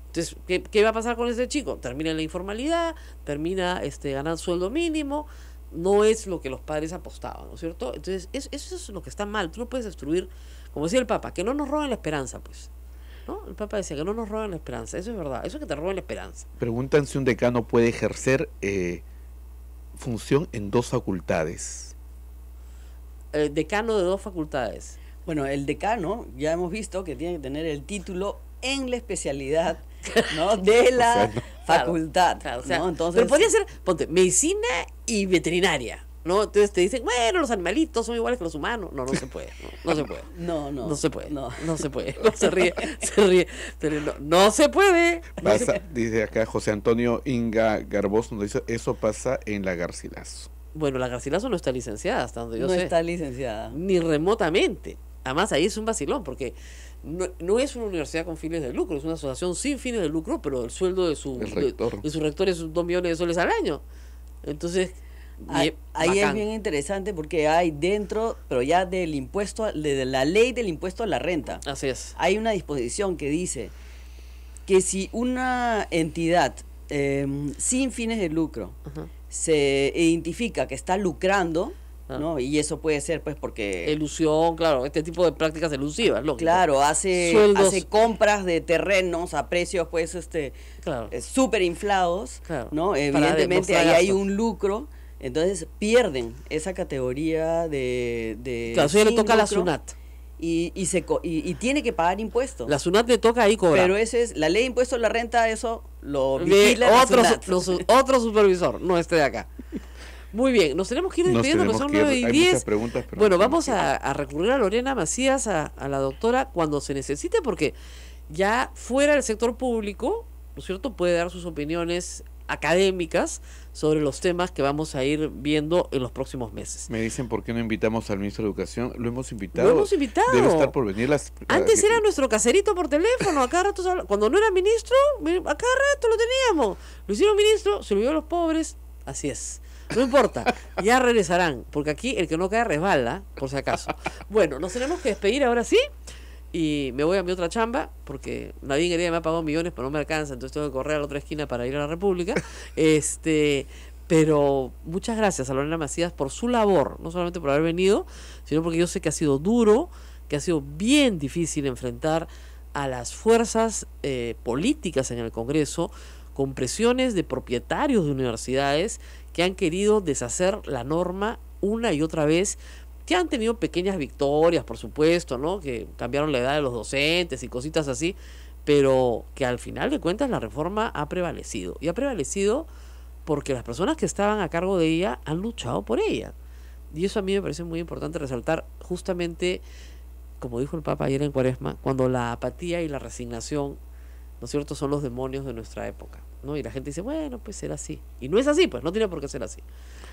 Entonces, ¿qué va a pasar con ese chico? Termina en la informalidad, termina ganando sueldo mínimo, no es lo que los padres apostaban, ¿no es cierto? Entonces, eso es lo que está mal. Tú no puedes destruir, como decía el Papa, que no nos roben la esperanza, pues. ¿No? El Papa decía que no nos roben la esperanza. Eso es verdad, eso es que te roben la esperanza. Preguntan si un decano puede ejercer función en 2 facultades. Decano de 2 facultades. Bueno, el decano ya hemos visto que tiene que tener el título en la especialidad, ¿no? de la O sea, no. facultad, Claro, o sea, ¿no? Entonces, pero podría ser, ponte, medicina y veterinaria. ¿no? Entonces te dicen, bueno, los animalitos son iguales que los humanos. No, no se puede, no se puede. No se puede, no. no se puede. No, se ríe, pero no se puede. Dice acá José Antonio Inga Garbos, nos dice, eso pasa en la Garcilaso. Bueno, la Garcilaso no está licenciada, hasta donde yo No sé. está licenciada. Ni remotamente. Además, ahí es un vacilón, porque no es una universidad con fines de lucro, es una asociación sin fines de lucro, pero el sueldo de su rector es 2 millones de soles al año. Entonces, Ahí es bacán. bien interesante porque hay dentro, pero ya del impuesto, de la ley del impuesto a la renta, Así es. hay una disposición que dice que si una entidad sin fines de lucro Ajá. se identifica que está lucrando, Ah. ¿no? Y eso puede ser pues porque Elusión, claro, este tipo de prácticas elusivas, lógico. claro, hace Sueldos. compras de terrenos a precios pues Claro. súper inflados, Claro. ¿no? Para Evidentemente demostrar ahí hay gasto. un lucro, entonces pierden esa categoría de Claro, eso ya le sin toca a la lucro SUNAT. y tiene que pagar impuestos. La SUNAT le toca ahí cobrar. Pero ese es la ley de impuesto a la renta, eso lo De vigila la otro, SUNAT. otro supervisor, no este de acá. Muy bien, nos tenemos que ir Nos despidiendo, que tenemos son que ir. 9 y Hay 10. muchas preguntas, pero Bueno, nos tenemos vamos que ir. a recurrir a Lorena Macías, a la doctora, cuando se necesite, porque ya fuera del sector público, ¿no es cierto?, puede dar sus opiniones académicas sobre los temas que vamos a ir viendo en los próximos meses. Me dicen por qué no invitamos al ministro de Educación. Lo hemos invitado. Lo hemos invitado. Debe estar por venir Antes era nuestro caserito por teléfono, a cada rato se habla- cuando no era ministro, a cada rato lo teníamos. Lo hicieron ministro, se lo dio a los pobres, así es. No importa, ya regresarán, porque aquí el que no cae resbala, por si acaso. Bueno, nos tenemos que despedir ahora sí, y me voy a mi otra chamba, porque Nadine quería me ha pagado millones, pero no me alcanza, entonces tengo que correr a la otra esquina para ir a la República. Pero muchas gracias a Lorena Macías por su labor, no solamente por haber venido, sino porque yo sé que ha sido duro, que ha sido bien difícil enfrentar a las fuerzas políticas en el Congreso, con presiones de propietarios de universidades que han querido deshacer la norma una y otra vez, que han tenido pequeñas victorias, por supuesto, ¿no? Que cambiaron la edad de los docentes y cositas así, pero que al final de cuentas la reforma ha prevalecido. Y ha prevalecido porque las personas que estaban a cargo de ella han luchado por ella. Y eso a mí me parece muy importante resaltar, justamente, como dijo el Papa ayer en Cuaresma, cuando la apatía y la resignación, ¿no es cierto?, son los demonios de nuestra época, ¿no? Y la gente dice, bueno, pues será así. Y no es así, pues, no tiene por qué ser así.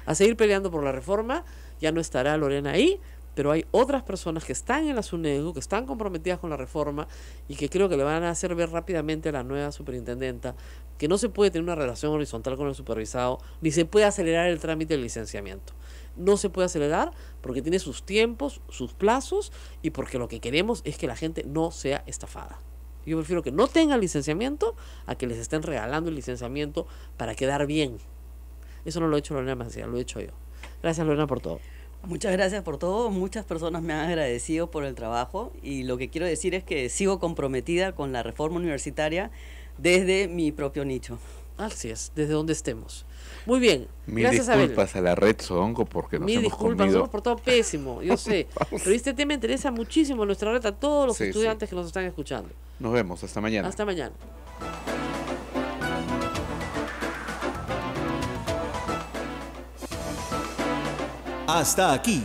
A seguir peleando por la reforma, ya no estará Lorena ahí, pero hay otras personas que están en la SUNEDU, que están comprometidas con la reforma y que creo que le van a hacer ver rápidamente a la nueva superintendenta que no se puede tener una relación horizontal con el supervisado, ni se puede acelerar el trámite del licenciamiento. No se puede acelerar porque tiene sus tiempos, sus plazos, y porque lo que queremos es que la gente no sea estafada. Yo prefiero que no tengan licenciamiento a que les estén regalando el licenciamiento para quedar bien. Eso no lo he hecho Lorena Macías, lo he hecho yo. Gracias, Lorena, por todo. Muchas gracias por todo. Muchas personas me han agradecido por el trabajo y lo que quiero decir es que sigo comprometida con la reforma universitaria desde mi propio nicho. Así es, desde donde estemos. Muy bien, Mil gracias, Abel. disculpas a la red Sodonco porque nos Mil hemos disculpas, comido. nos hemos portado pésimo, yo sé. Pero este tema interesa muchísimo en nuestra red a todos los Sí, estudiantes que nos están escuchando. Nos vemos, hasta mañana. Hasta mañana. Hasta aquí,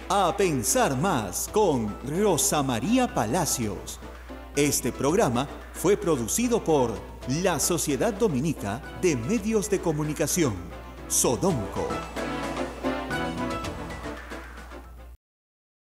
A Pensar Más con Rosa María Palacios. Este programa fue producido por la Sociedad Dominica de Medios de Comunicación, Sodomco.